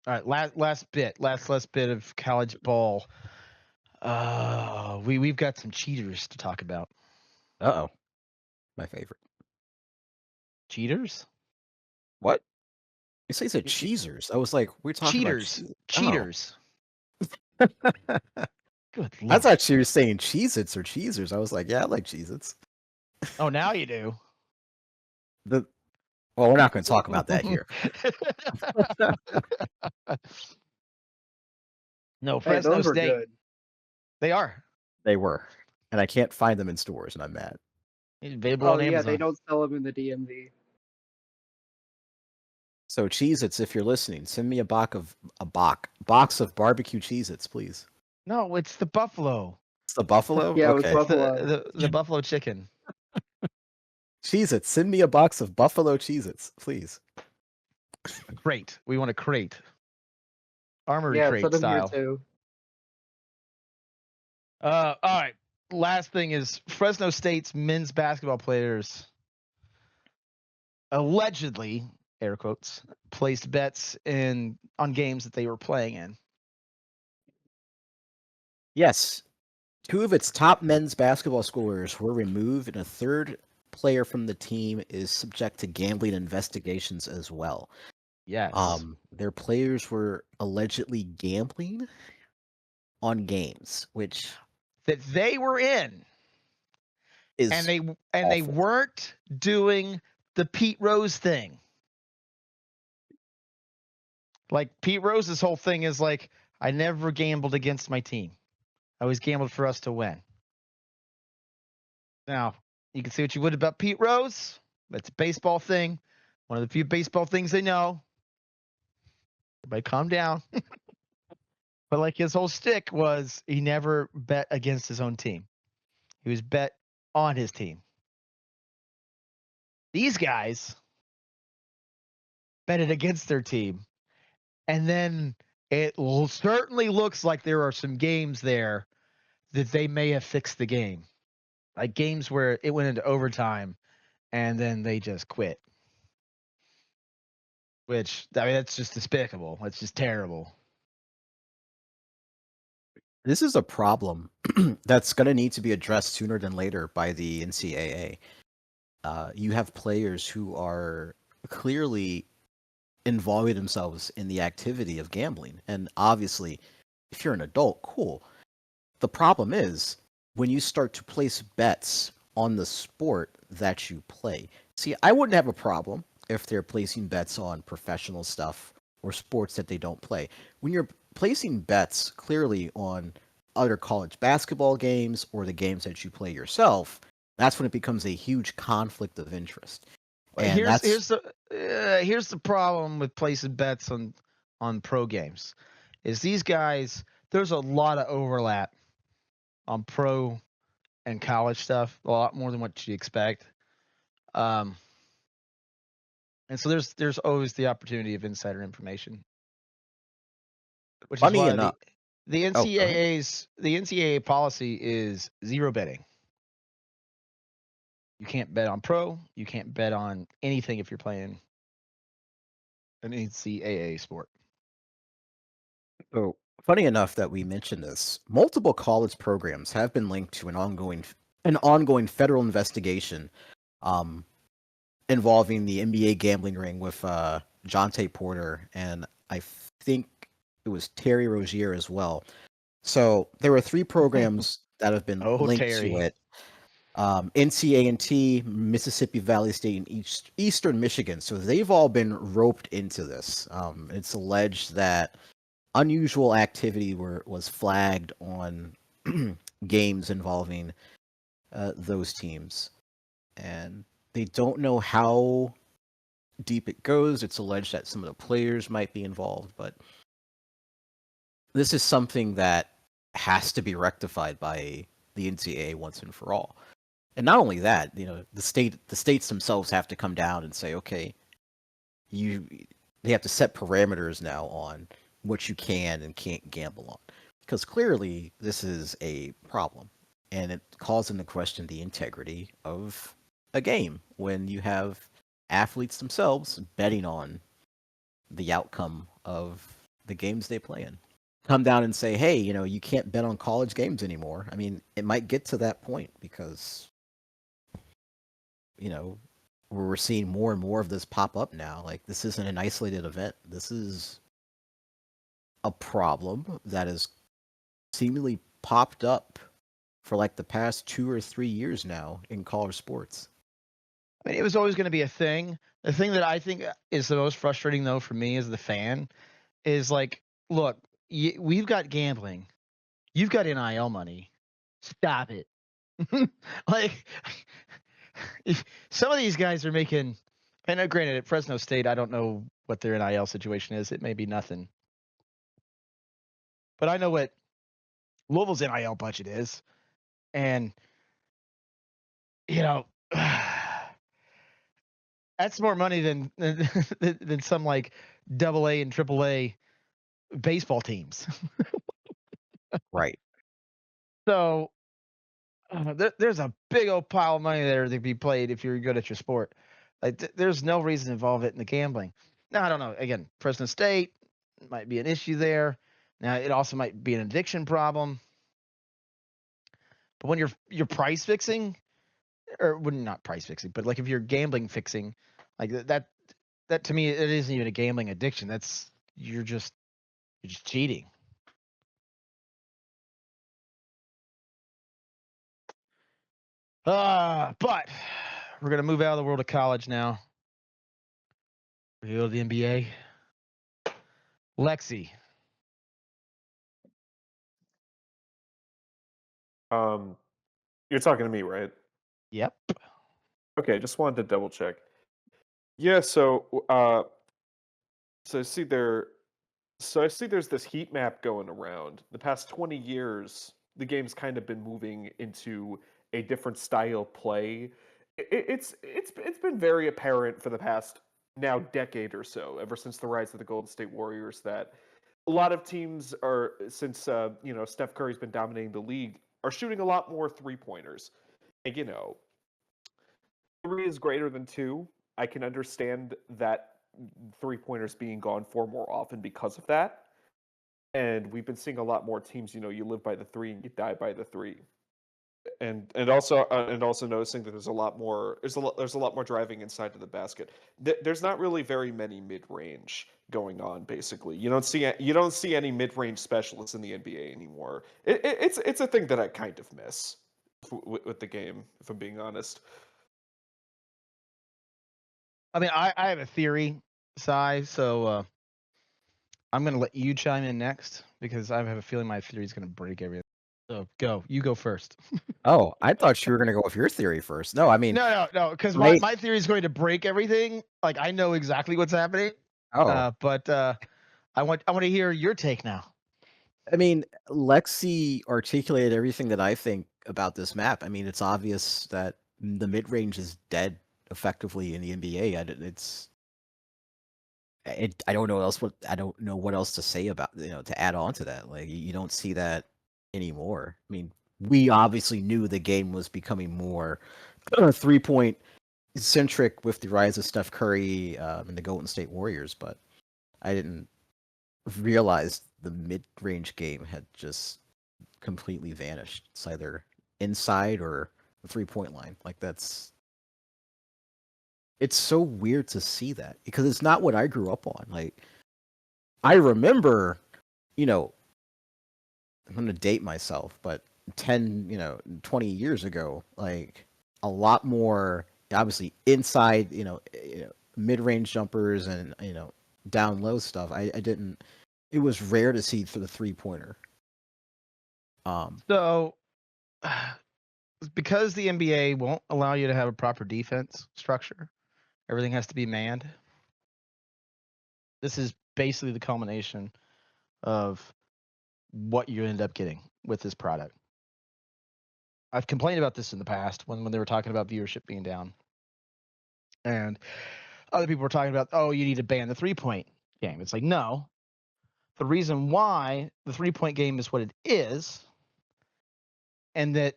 All right, last bit of college ball. We've got some cheaters to talk about. Uh-oh. My favorite. Cheaters? What? You say said cheesers. I was like, we're talking about Cheaters. Oh. Good I lord. thought you were saying Cheez-Its or Cheezers. I was like, yeah, I like Cheez-Its. Oh, now you do. Well, we're not going to talk about that here. No, Hey, Fresno those were State. good. They are. They were. And I can't find them in stores, and I'm mad. Available Oh on yeah, Amazon. they don't sell them in the DMV. So Cheez-Its, if you're listening, send me a box of barbecue Cheez-Its, please. No, it's the buffalo. It's the buffalo? Yeah, it was Okay. buffalo. The buffalo chicken. Cheez-Its. Send me a box of buffalo Cheez-Its, please. Crate. We want a crate. Armory Yeah, crate send them here style. too. All right. Last thing is Fresno State's men's basketball players allegedly, air quotes, placed bets on games that they were playing in. Yes. 2 of its top men's basketball scorers were removed, and a third player from the team is subject to gambling investigations as well. Yes. Their players were allegedly gambling on games, which that they were in. is And they awful. weren't doing the Pete Rose thing. Like Pete Rose's whole thing is like, I never gambled against my team. I always gambled for us to win. Now, you can say what you would about Pete Rose. That's a baseball thing. One of the few baseball things they know. Everybody calm down. But like his whole stick was he never bet against his own team. He was bet on his team. These guys betted against their team. And then it certainly looks like there are some games there that they may have fixed the game. Like games where it went into overtime and then they just quit. Which, I mean, that's just despicable. That's just terrible. This is a problem that's going to need to be addressed sooner than later by the NCAA. You have players who are clearly involving themselves in the activity of gambling. And obviously, if you're an adult, cool. The problem is when you start to place bets on the sport that you play. See, I wouldn't have a problem if they're placing bets on professional stuff or sports that they don't play. When you're placing bets clearly on other college basketball games or the games that you play yourself, that's when it becomes a huge conflict of interest. And here's the problem with placing bets on pro games, is these guys. There's a lot of overlap on pro and college stuff, a lot more than what you expect. And so there's always the opportunity of insider information, which funny is why enough. the Oh, go ahead. NCAA policy is zero betting. You can't bet on pro. You can't bet on anything if you're playing an NCAA sport. So, funny enough that we mentioned this, multiple college programs have been linked to an ongoing federal investigation um, involving the NBA gambling ring with Jonte Porter and I think it was Terry Rozier as well. So there were 3 programs that have been Oh, linked to Terry. it. NCA&T, Mississippi Valley State, and Eastern Michigan. So they've all been roped into this. It's alleged that unusual activity was flagged on games involving those teams, and they don't know how deep it goes. It's alleged that some of the players might be involved, but this is something that has to be rectified by the NCAA once and for all. And not only that, the states themselves have to come down and say, okay, they have to set parameters now on what you can and can't gamble on, because clearly this is a problem, and it calls into question the integrity of a game when you have athletes themselves betting on the outcome of the games they play in. Come down and say, hey, you can't bet on college games anymore. I mean, it might get to that point because we're seeing more and more of this pop up now. Like, this isn't an isolated event. This is a problem that has seemingly popped up for like the past 2 or 3 years now in college sports. I mean, it was always going to be a thing. The thing that I think is the most frustrating, though, for me as the fan, is like, look, we've got gambling, you've got NIL money. Stop it. Like, if some of these guys are making, and granted, at Fresno State, I don't know what their NIL situation is. It may be nothing, but I know what Louisville's NIL budget is, and you know, that's more money than some like AA and AAA baseball teams. Right. So there's a big old pile of money there to be played if you're good at your sport. Like there's no reason to involve it in the gambling. Now I don't know. Again, Fresno State might be an issue there. Now it also might be an addiction problem. But when you're price fixing, or when not price fixing, but like if you're gambling fixing, like that to me it isn't even a gambling addiction. That's you're just cheating. But we're gonna move out of the world of college now. We go to the NBA. Lexi. You're talking to me, right? Yep. Okay, just wanted to double check. Yeah, so I see there's this heat map going around. The past 20 years, the game's kind of been moving into a different style play. It's been very apparent for the past now decade or so, ever since the rise of the Golden State Warriors, that a lot of teams are, since Steph Curry's been dominating the league, are shooting a lot more three-pointers. And, three is greater than two. I can understand that three-pointers being gone for more often because of that. And we've been seeing a lot more teams, you live by the three and you die by the three. And also noticing that there's a lot more driving inside of the basket. There's not really very many mid-range going on. Basically, you don't see any mid-range specialists in the NBA anymore. It's a thing that I kind of miss with the game, if I'm being honest. I mean, I have a theory, Sai, so I'm going to let you chime in next because I have a feeling my theory is going to break everything. So go. You go first. Oh, I thought you were going to go with your theory first. No, I mean, No, because my my theory is going to break everything. Like, I know exactly what's happening, oh, but I want to hear your take now. I mean, Lexi articulated everything that I think about this map. I mean, it's obvious that the mid range is dead effectively in the NBA. I don't know I don't know what else to say about, to add on to that. Like, you don't see that anymore. I mean, we obviously knew the game was becoming more 3-point centric with the rise of Steph Curry and the Golden State Warriors, but I didn't realize the mid-range game had just completely vanished. It's either inside or the 3-point line. Like, it's so weird to see that because it's not what I grew up on. Like, I remember, I'm going to date myself, but 10, 20 years ago, like a lot more obviously inside, mid-range jumpers and, down low stuff. I didn't, it was rare to see for the 3-pointer. So, because the NBA won't allow you to have a proper defense structure, everything has to be manned. This is basically the culmination of what you end up getting with this product. I've complained about this in the past when they were talking about viewership being down. And other people were talking about, oh, you need to ban the 3-point game. It's like, no. The reason why the 3-point game is what it is, and that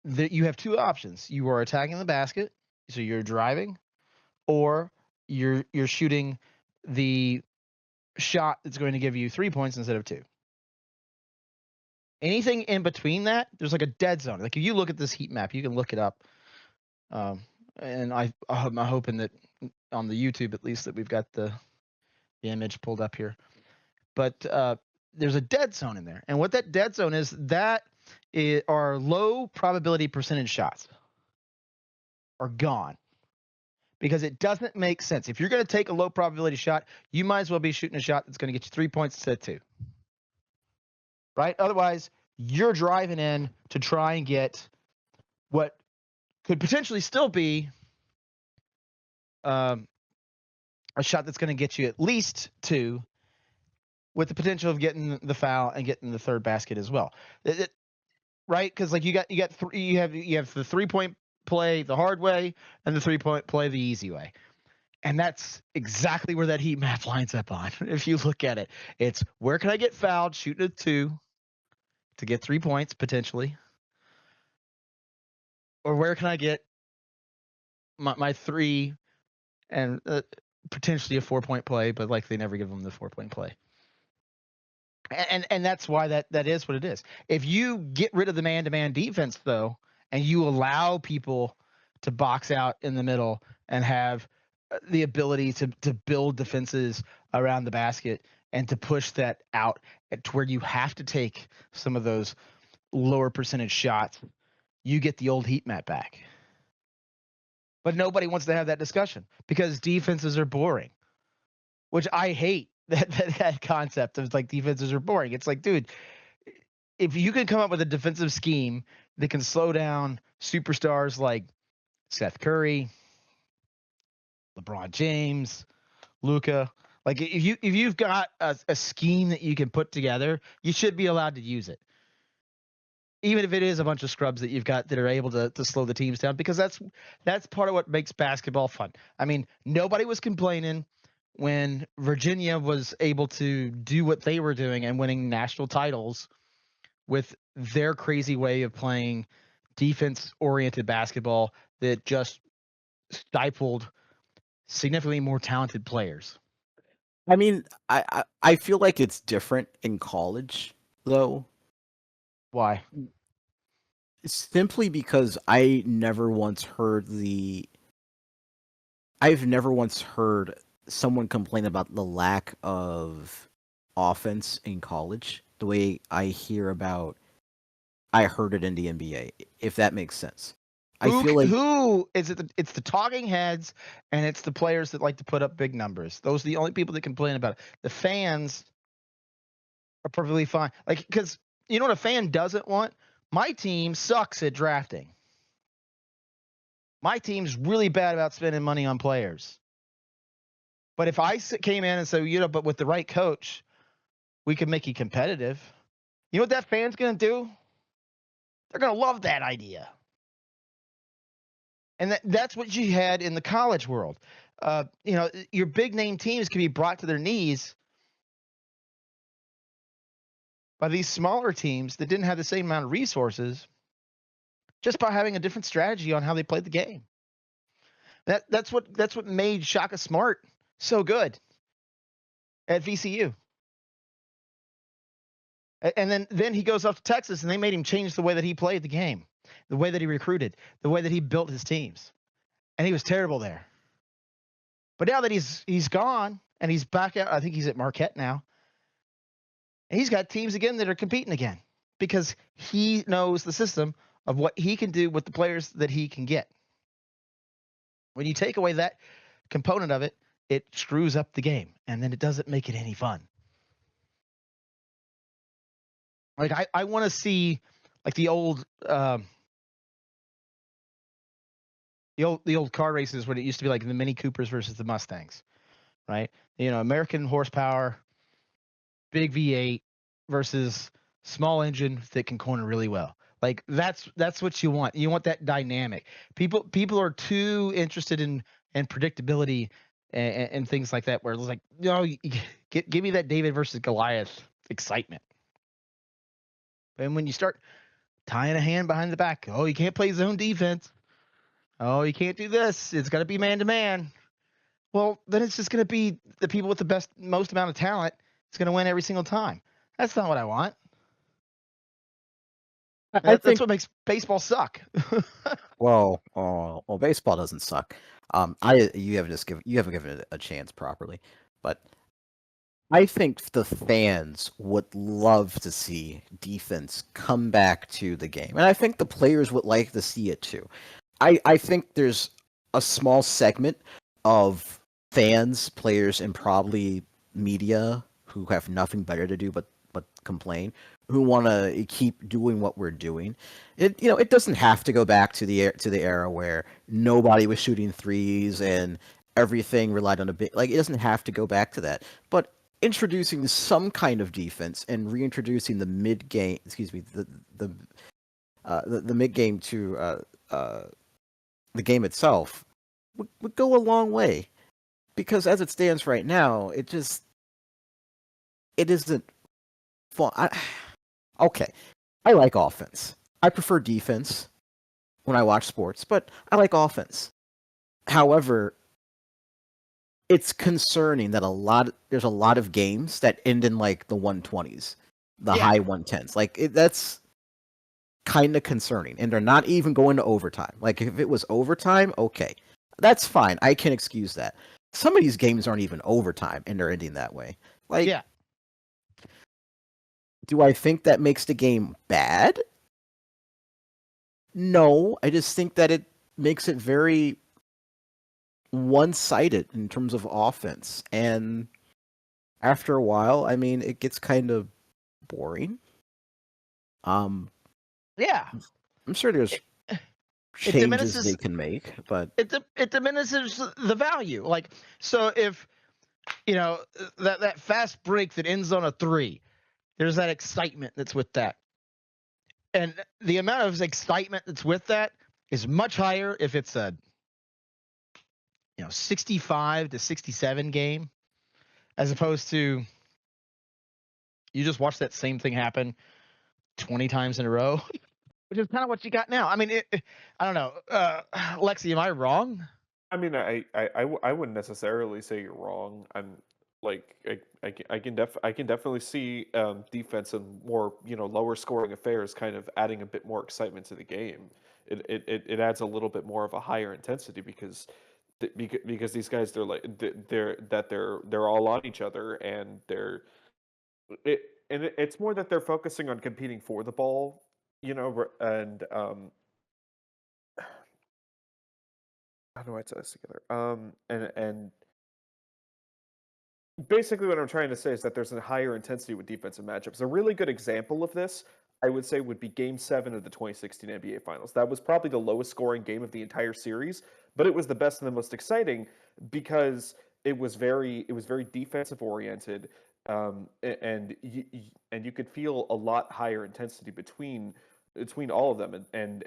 you have two options. You are attacking the basket, so you're driving, or you're shooting the shot that's going to give you 3 points instead of 2. Anything in between that, there's like a dead zone. Like if you look at this heat map, you can look it up. And I'm hoping that on the YouTube at least that we've got the image pulled up here. But there's a dead zone in there, and what that dead zone is, are low probability percentage shots are gone. Because it doesn't make sense. If you're going to take a low probability shot, you might as well be shooting a shot that's going to get you 3 points instead of 2. Right? Otherwise, you're driving in to try and get what could potentially still be a shot that's going to get you at least 2, with the potential of getting the foul and getting the third basket as well. Right? Because like you have the 3-point play the hard way and the 3-point play the easy way. And that's exactly where that heat map lines up on. If you look at it, it's where can I get fouled shooting a 2 to get 3 points potentially, or where can I get my 3 and potentially a 4-point play, but like they never give them the 4-point play. And that's why that is what it is. If you get rid of the man-to-man defense though, and you allow people to box out in the middle and have the ability to build defenses around the basket and to push that out to where you have to take some of those lower percentage shots, you get the old heat map back. But nobody wants to have that discussion because defenses are boring, which I hate that concept of like defenses are boring. It's like, dude, if you can come up with a defensive scheme that can slow down superstars like Seth Curry, LeBron James, Luka, like if you've got a scheme that you can put together, you should be allowed to use it. Even if it is a bunch of scrubs that you've got that are able to slow the teams down, because that's part of what makes basketball fun. I mean, nobody was complaining when Virginia was able to do what they were doing and winning national titles with their crazy way of playing defense-oriented basketball that just stifled significantly more talented players. I mean, I feel like it's different in college, though. Why? Simply because I've never once heard someone complain about the lack of offense in college the way I heard it in the NBA, if that makes sense. I feel like who is it? It's the talking heads and it's the players that like to put up big numbers. Those are the only people that complain about it. The fans are perfectly fine. Like, because you know what a fan doesn't want? My team sucks at drafting. My team's really bad about spending money on players. But if I came in and said, but with the right coach, we could make you competitive. You know what that fan's going to do? They're going to love that idea. And that's what you had in the college world. Your big name teams can be brought to their knees by these smaller teams that didn't have the same amount of resources just by having a different strategy on how they played the game. That's what made Shaka Smart so good at VCU. And then he goes off to Texas and they made him change the way that he played the game, the way that he recruited, the way that he built his teams. And he was terrible there. But now that he's gone and he's back out, I think he's at Marquette now. And he's got teams again that are competing again. because he knows the system of what he can do with the players that he can get. When you take away that component of it, it screws up the game, and then it doesn't make it any fun. Like I want to see like the old car races when it used to be like the Mini Coopers versus the Mustangs, right? American horsepower, big V8 versus small engine that can corner really well. Like that's what you want. You want that dynamic. People are too interested in predictability and things like that. Where it's like, give me that David versus Goliath excitement. And when you start tying a hand behind the back, oh, you can't play zone defense. Oh, you can't do this. It's got to be man to man. Well, then it's just going to be the people with the most amount of talent. It's going to win every single time. That's not what I want. I That's think. what makes baseball suck. Well, baseball doesn't suck. You haven't given it a chance properly, but I think the fans would love to see defense come back to the game, and I think the players would like to see it too. I think there's a small segment of fans, players, and probably media who have nothing better to do but complain, who want to keep doing what we're doing. It doesn't have to go back to the era where nobody was shooting threes and everything relied on a big, like, it doesn't have to go back to that. But introducing some kind of defense and reintroducing the mid game, the mid game to the game itself would go a long way. Because as it stands right now, it isn't fun. Okay, I like offense. I prefer defense when I watch sports, but I like offense. However, it's concerning that there's a lot of games that end in like the 120s, the high 110s. Like that's kind of concerning, and they're not even going to overtime. Like if it was overtime, okay, that's fine. I can excuse that. Some of these games aren't even overtime, and they're ending that way. Like, yeah. Do I think that makes the game bad? No, I just think that it makes it very one-sided in terms of offense, and after a while, I mean, it gets kind of boring. Yeah. I'm sure there's changes they can make, but it diminishes the value. Like, so if that fast break that ends on a 3, there's that excitement that's with that, and the amount of excitement that's with that is much higher if it's a 65 to 67 game, as opposed to you just watch that same thing happen 20 times in a row, which is kind of what you got now. I mean, I don't know. Lexi, am I wrong? I mean, I wouldn't necessarily say you're wrong. I'm like I can definitely see defense and more lower scoring affairs kind of adding a bit more excitement to the game. It adds a little bit more of a higher intensity because because these guys they're all on each other and it it's more that they're focusing on competing for the ball, and how do I tie this together? And basically what I'm trying to say is that there's a higher intensity with defensive matchups. A really good example of this, I would say, would be Game 7 of the 2016 NBA Finals. That was probably the lowest scoring game of the entire series, but it was the best and the most exciting because it was very defensive oriented, and you could feel a lot higher intensity between all of them, and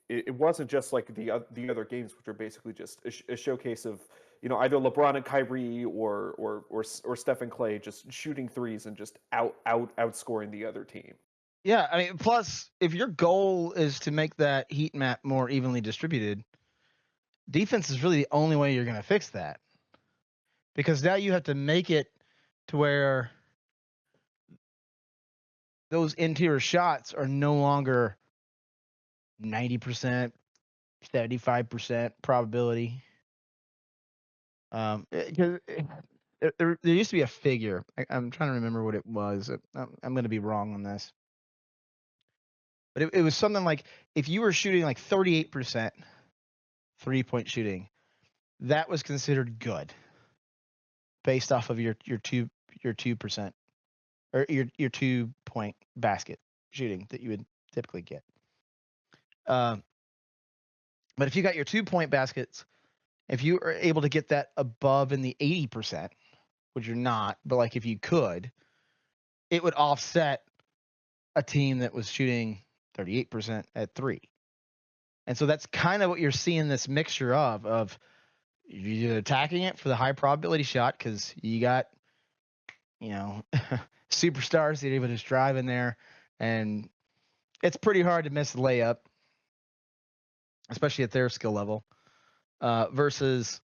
it wasn't just like the other games, which are basically just a showcase of either LeBron and Kyrie or Steph and Clay just shooting threes and just outscoring the other team. Yeah, I mean, plus if your goal is to make that heat map more evenly distributed, defense is really the only way you're going to fix that, because now you have to make it to where those interior shots are no longer 90%, 75% probability. Because there used to be a figure. I'm trying to remember what it was. I'm going to be wrong on this. but it was something like if you were shooting like 38% 3-point shooting, that was considered good based off of your 2% or your 2-point basket shooting that you would typically get. But if you got your 2-point baskets, if you are able to get that above in the 80%, which you're not, but like if you could, it would offset a team that was shooting 38% at 3. And so that's kind of what you're seeing this mixture of you're attacking it for the high probability shot because you got, superstars that are able to just drive in there, and it's pretty hard to miss the layup, especially at their skill level, versus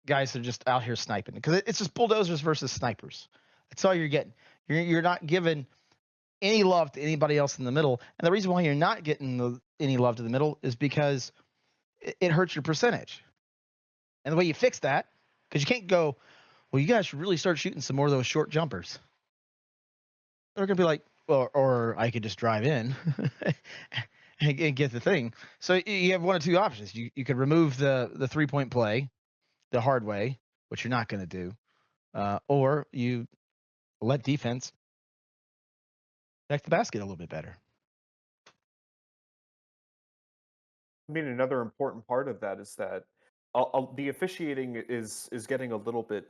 guys that are just out here sniping because it's just bulldozers versus snipers. That's all you're getting. You're not giving any love to anybody else in the middle, and the reason why you're not getting any love to the middle is because it hurts your percentage. And the way you fix that, because you can't go, well, you guys should really start shooting some more of those short jumpers. They're gonna be like, well, or I could just drive in and get the thing. So you have one of two options. You could remove the 3-point play the hard way, which you're not going to do, or you let defense protect the basket a little bit better. I mean, another important part of that is that the officiating is getting a little bit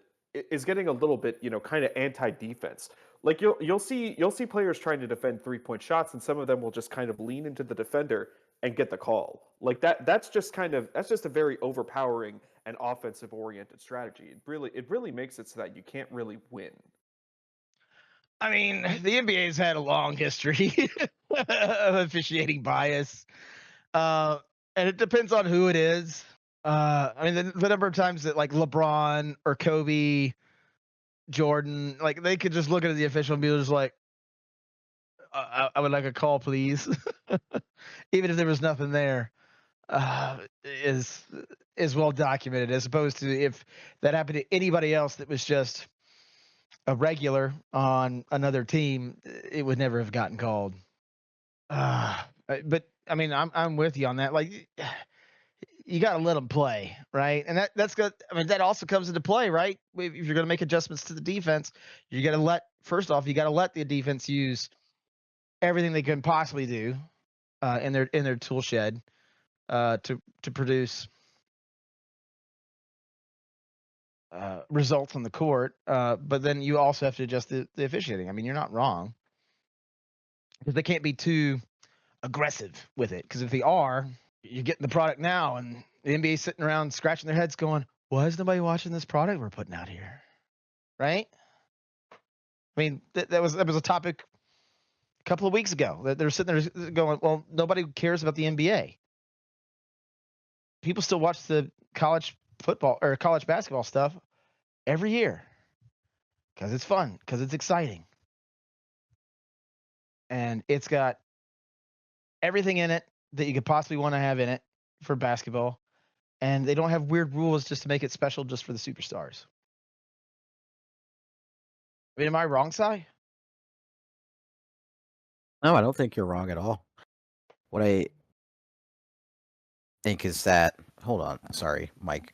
kind of anti-defense. Like you'll see players trying to defend 3-point shots, and some of them will just kind of lean into the defender and get the call. Like that's just a very overpowering and offensive oriented strategy. It really makes it so that you can't really win. I mean, the NBA's had a long history of officiating bias, and it depends on who it is. I mean, the number of times that like LeBron or Kobe, Jordan, like they could just look at the official and be just like, I would like a call, please," even if there was nothing there. Is well documented, as opposed to if that happened to anybody else that was just a regular on another team, it would never have gotten called. But I mean, I'm with you on that. Like, you got to let them play, right? And that's good. I mean, that also comes into play, right? If you're going to make adjustments to the defense, you got to let the defense use everything they can possibly do in their tool shed to produce results on the court. But then you also have to adjust the officiating. I mean, you're not wrong, because they can't be too aggressive with it. Because if they are, you're getting the product now, and the NBA's sitting around scratching their heads, going, "Why is nobody watching this product we're putting out here?" Right? I mean, that was a topic a couple of weeks ago. That they're sitting there going, "Well, nobody cares about the NBA. People still watch the college football or college basketball stuff every year because it's fun, because it's exciting, and it's got everything in it that you could possibly want to have in it for basketball, and they don't have weird rules just to make it special just for the superstars." I mean, am I wrong, Si? No, I don't think you're wrong at all. What I think is that, hold on, sorry, Mike,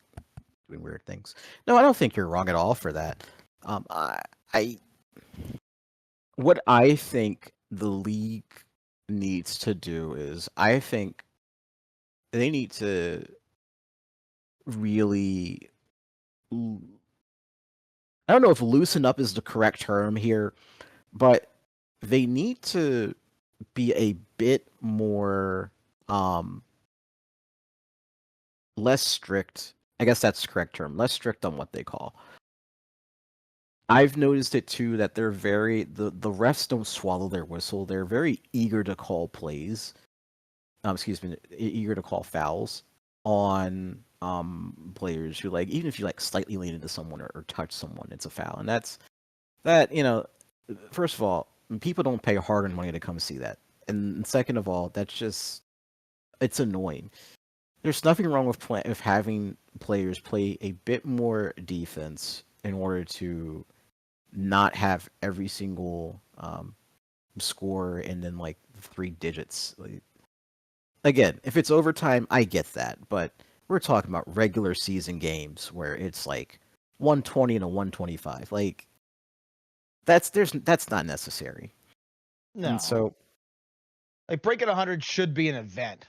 doing weird things. No, I don't think you're wrong at all for that. I what I think the league needs to do is, I think they need to really, I don't know if loosen up is the correct term here, but they need to be a bit more less strict. I guess that's the correct term. Less strict on what they call. I've noticed it too, that they're the refs don't swallow their whistle. They're very eager to call plays. Excuse me, eager to call fouls on players who, like, even if you like slightly lean into someone or touch someone, it's a foul. And first of all, people don't pay hard-earned money to come see that. And second of all, it's annoying. There's nothing wrong with having players play a bit more defense in order to not have every single score and then like 3 digits. Like, again, if it's overtime, I get that, but we're talking about regular season games where it's like 120 and a 125. Like that's not necessary. No. And so like breaking 100 should be an event.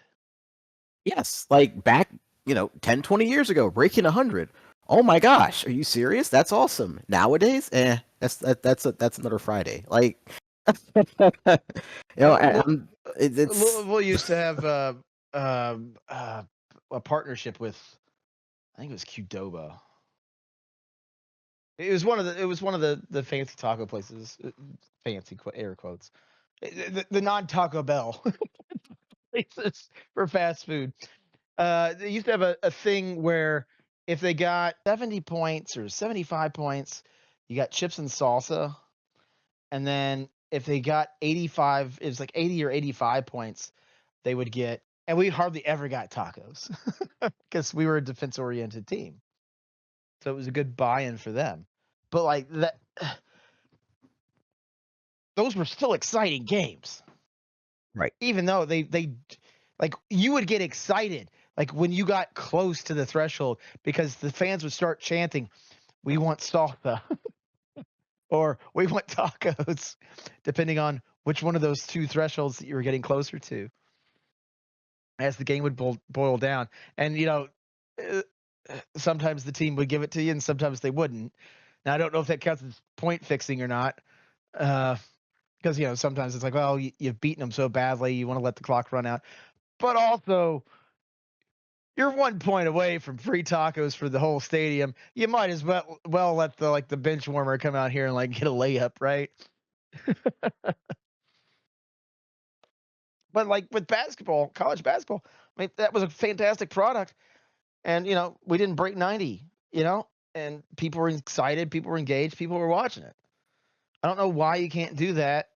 yes, like back, 10, 20 years ago, breaking 100. Oh my gosh, are you serious? That's awesome. Nowadays, that's another Friday. Like, it's Louisville used to have a partnership with, I think it was Qdoba. It was one of the fancy taco places, fancy air quotes, the non Taco Bell places for fast food. They used to have a thing where if they got 70 points or 75 points, you got chips and salsa, and then if they got 85, it was like 80 or 85 points, they would get, and we hardly ever got tacos because we were a defense oriented team, so it was a good buy-in for them. But like that, those were still exciting games, right. even though they like you would get excited like when you got close to the threshold because the fans would start chanting, "We want salsa," or "We want tacos," depending on which one of those two thresholds that you were getting closer to as the game would boil down. And uh, sometimes the team would give it to you, and sometimes they wouldn't. Now I don't know if that counts as point fixing or not. Because sometimes it's like, well, you've beaten them so badly, you want to let the clock run out. But also, you're 1 point away from free tacos for the whole stadium. You might as well let the bench warmer come out here and like get a layup, right? But like with basketball, college basketball, I mean that was a fantastic product, and we didn't break 90, and people were excited, people were engaged, people were watching it. I don't know why you can't do that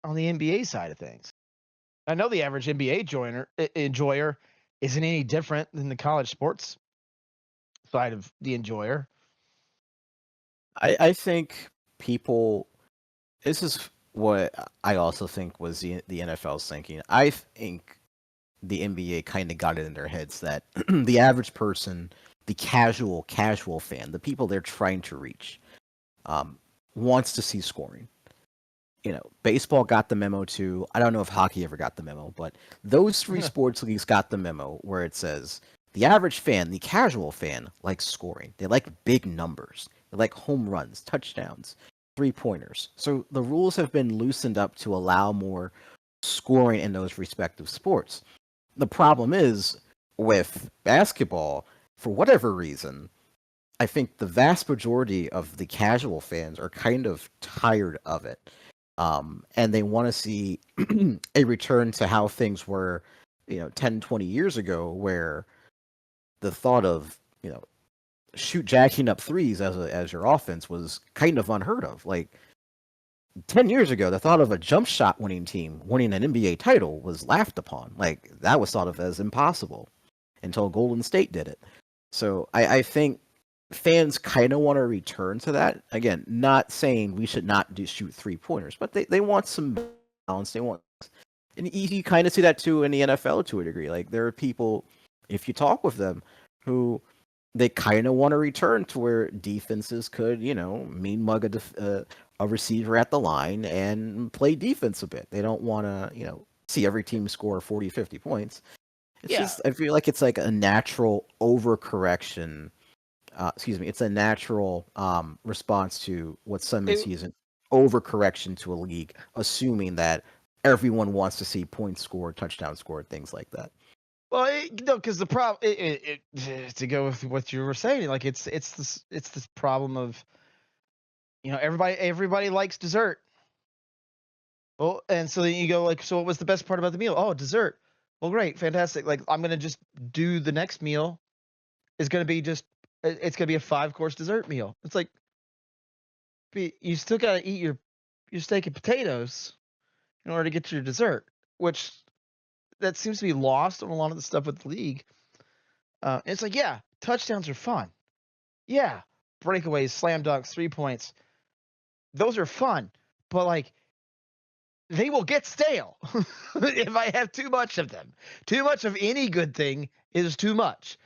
on the NBA side of things. I know the average NBA enjoyer isn't any different than the college sports side of the enjoyer. I think people. This is what I also think was the NFL's thinking. I think the NBA kind of got it in their heads that the average person, the casual fan, the people they're trying to reach, wants to see scoring. Baseball got the memo too. I don't know if hockey ever got the memo, but those three sports leagues got the memo where it says the average fan, the casual fan, likes scoring. They like big numbers. They like home runs, touchdowns, 3-pointers. So the rules have been loosened up to allow more scoring in those respective sports. The problem is with basketball, for whatever reason, I think the vast majority of the casual fans are kind of tired of it. And they want to see a return to how things were, 10, 20 years ago, where the thought of, jacking up threes as your offense was kind of unheard of. Like 10 years ago, the thought of a jump shot winning team winning an NBA title was laughed upon. Like that was thought of as impossible until Golden State did it. So I think fans kind of want to return to that. Again, not saying we should not shoot 3-pointers, but they want some balance. They want, and you kind of see that too in the NFL to a degree. Like there are people, if you talk with them, who they kind of want to return to where defenses could, mean mug a receiver at the line and play defense a bit. They don't want to, see every team score 40, 50 points. It's just, I feel like it's like a natural overcorrection. It's a natural response to what some may see as an overcorrection to a league, assuming that everyone wants to see points scored, touchdowns scored, things like that. Well, because the problem, to go with what you were saying, like it's this problem of, everybody likes dessert. Well, and so then you go like, so what was the best part about the meal? Oh, dessert. Well, great, fantastic. Like I'm gonna just do the next meal. Is gonna be it's gonna be a 5-course dessert meal. It's like, you still gotta eat your steak and potatoes in order to get your dessert, which that seems to be lost on a lot of the stuff with the league. It's like, yeah, touchdowns are fun. Yeah, breakaways, slam dunks, 3 points. Those are fun. But like, they will get stale if I have too much of them. Too much of any good thing is too much.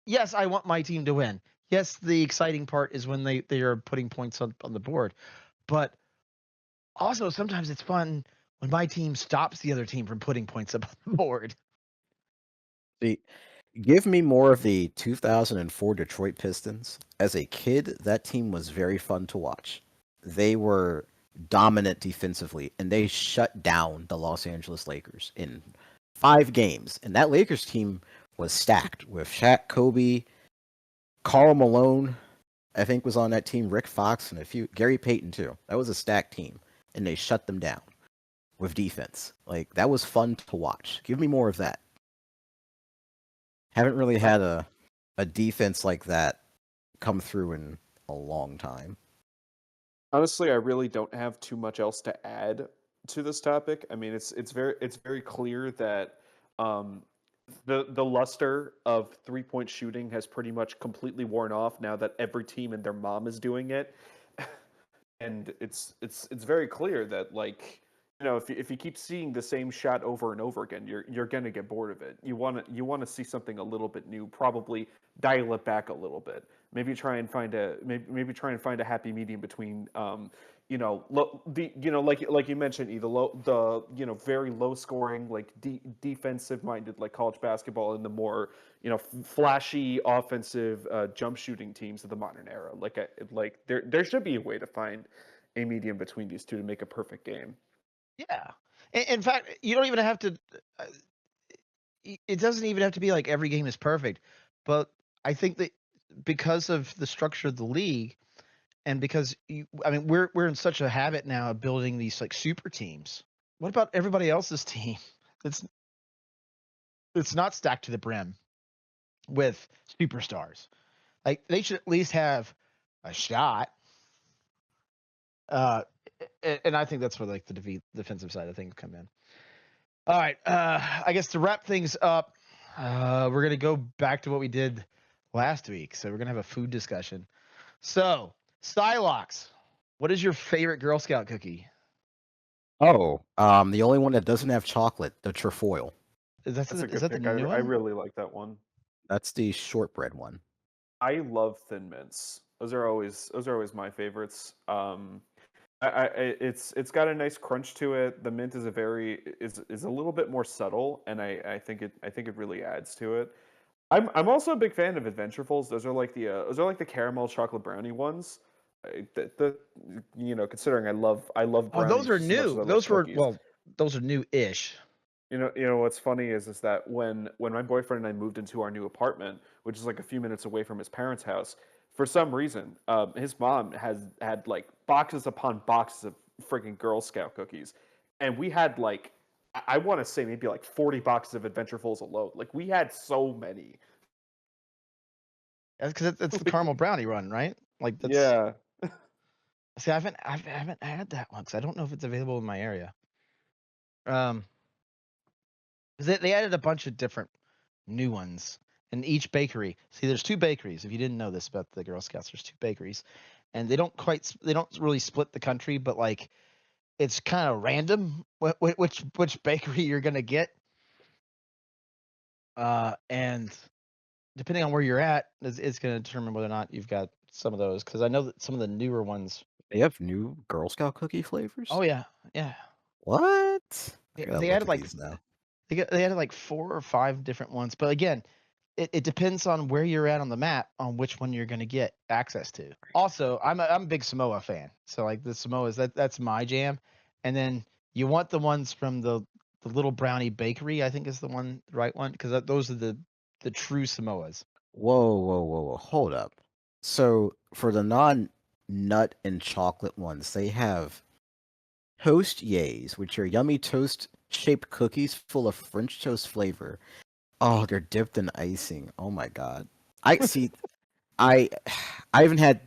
Yes, I want my team to win. Yes, the exciting part is when they are putting points on the board. But also sometimes it's fun when my team stops the other team from putting points up on the board. See, give me more of the 2004 Detroit Pistons. As a kid, that team was very fun to watch. They were dominant defensively, and they shut down the Los Angeles Lakers in 5 games. And that Lakers team was stacked with Shaq, Kobe, Karl Malone, I think was on that team, Rick Fox, and a few Gary Payton too. That was a stacked team, and they shut them down with defense. Like that was fun to watch. Give me more of that. Haven't really had a defense like that come through in a long time. Honestly, I really don't have too much else to add to this topic. I mean, it's very clear that um, the luster of 3-point shooting has pretty much completely worn off now that every team and their mom is doing it. And it's very clear that, like, if you keep seeing the same shot over and over again, you're gonna get bored of it. You want to see something a little bit new, probably dial it back a little bit. Maybe try and find a happy medium between like you mentioned, either very low scoring, like defensive minded, like college basketball, and the more flashy offensive jump shooting teams of the modern era. Like there should be a way to find a medium between these two to make a perfect game. Yeah. In fact, you don't even have to. Uh, it doesn't even have to be like every game is perfect, but I think that because of the structure of the league, and because I mean, we're in such a habit now of building these like super teams. What about everybody else's team? It's it's not stacked to the brim with superstars. Like they should at least have a shot. Uh, and I think that's where like the defensive side of things come in. All right, I guess to wrap things up, we're gonna go back to what we did last week. So we're gonna have a food discussion. So, Stylox, what is your favorite Girl Scout cookie? Oh, the only one that doesn't have chocolate, the trefoil. That's a Is good that the pick. new I one? really like that one. That's the shortbread one. I love Thin Mints. Those are always my favorites. It's got a nice crunch to it. The mint is a little bit more subtle, and I think it really adds to it. I'm also a big fan of Adventurefuls. Those are like the caramel chocolate brownie ones. Considering I love Oh, brownies those are just as much as new. I love Those were cookies. well, those are new-ish. What's funny is that when my boyfriend and I moved into our new apartment, which is like a few minutes away from his parents' house, for some reason, his mom has had like boxes upon boxes of freaking Girl Scout cookies, and we had like I want to say maybe like 40 boxes of Adventurefuls alone. Like we had so many. That's because it's the caramel brownie run, right? Like that's. Yeah. See, I haven't had that one because I don't know if it's available in my area. Um, 'cause they added a bunch of different new ones in each bakery. See, there's two bakeries. If you didn't know this about the Girl Scouts, there's two bakeries, and they don't really split the country, but like it's kind of random which bakery you're gonna get. And depending on where you're at, it's going to determine whether or not you've got some of those. Because I know that some of the newer ones. They have new Girl Scout cookie flavors? Oh yeah, yeah. What? I gotta They look added at like these now. they added like 4 or 5 different ones. But again, it depends on where you're at on the map on which one you're going to get access to. Also, I'm a big Samoa fan, so like the Samoas that's my jam. And then you want the ones from the Little Brownie Bakery, I think is the right one, because those are the true Samoas. Whoa, whoa, whoa, whoa. Hold up. So for the non-nut and chocolate ones, they have Toast Yays, which are yummy toast-shaped cookies full of French toast flavor. Oh, they're dipped in icing. Oh my god. I see. I I haven't had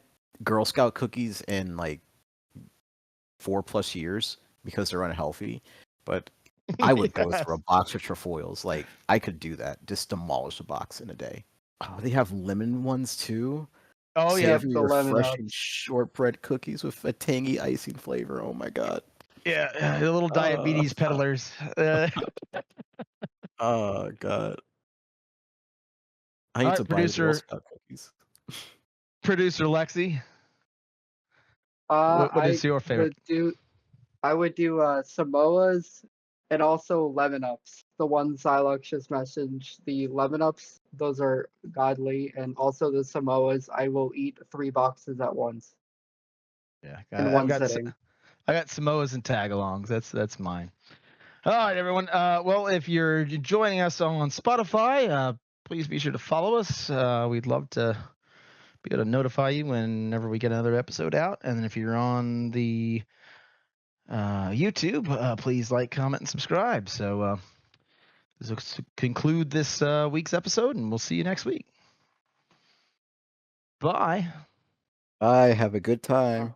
Girl Scout cookies in like 4+ years because they're unhealthy, but I would go Yes. through a box of trefoils. Like I could do that. Just demolish a box in a day. Oh, they have lemon ones too. Oh yeah, Savory, the lemon refreshing ups. shortbread cookies with a tangy icing flavor. Oh my god. Yeah, the little diabetes peddlers. Oh god. I All need right, to buy the Girl producer Scout cookies. Lexi. Uh, What I is your favorite? would do Samoas and also lemon ups. The ones Xylox just messaged, the lemon ups, those are godly, and also the Samoas. I will eat 3 boxes at once Yeah, in I've one got sitting. I got Samoas and tagalongs. That's mine. All right, everyone. Well, if you're joining us on Spotify, please be sure to follow us. We'd love to be able to notify you whenever we get another episode out. And then if you're on the YouTube, please like, comment, and subscribe. So this will conclude this week's episode, and we'll see you next week. Bye. Bye. Have a good time.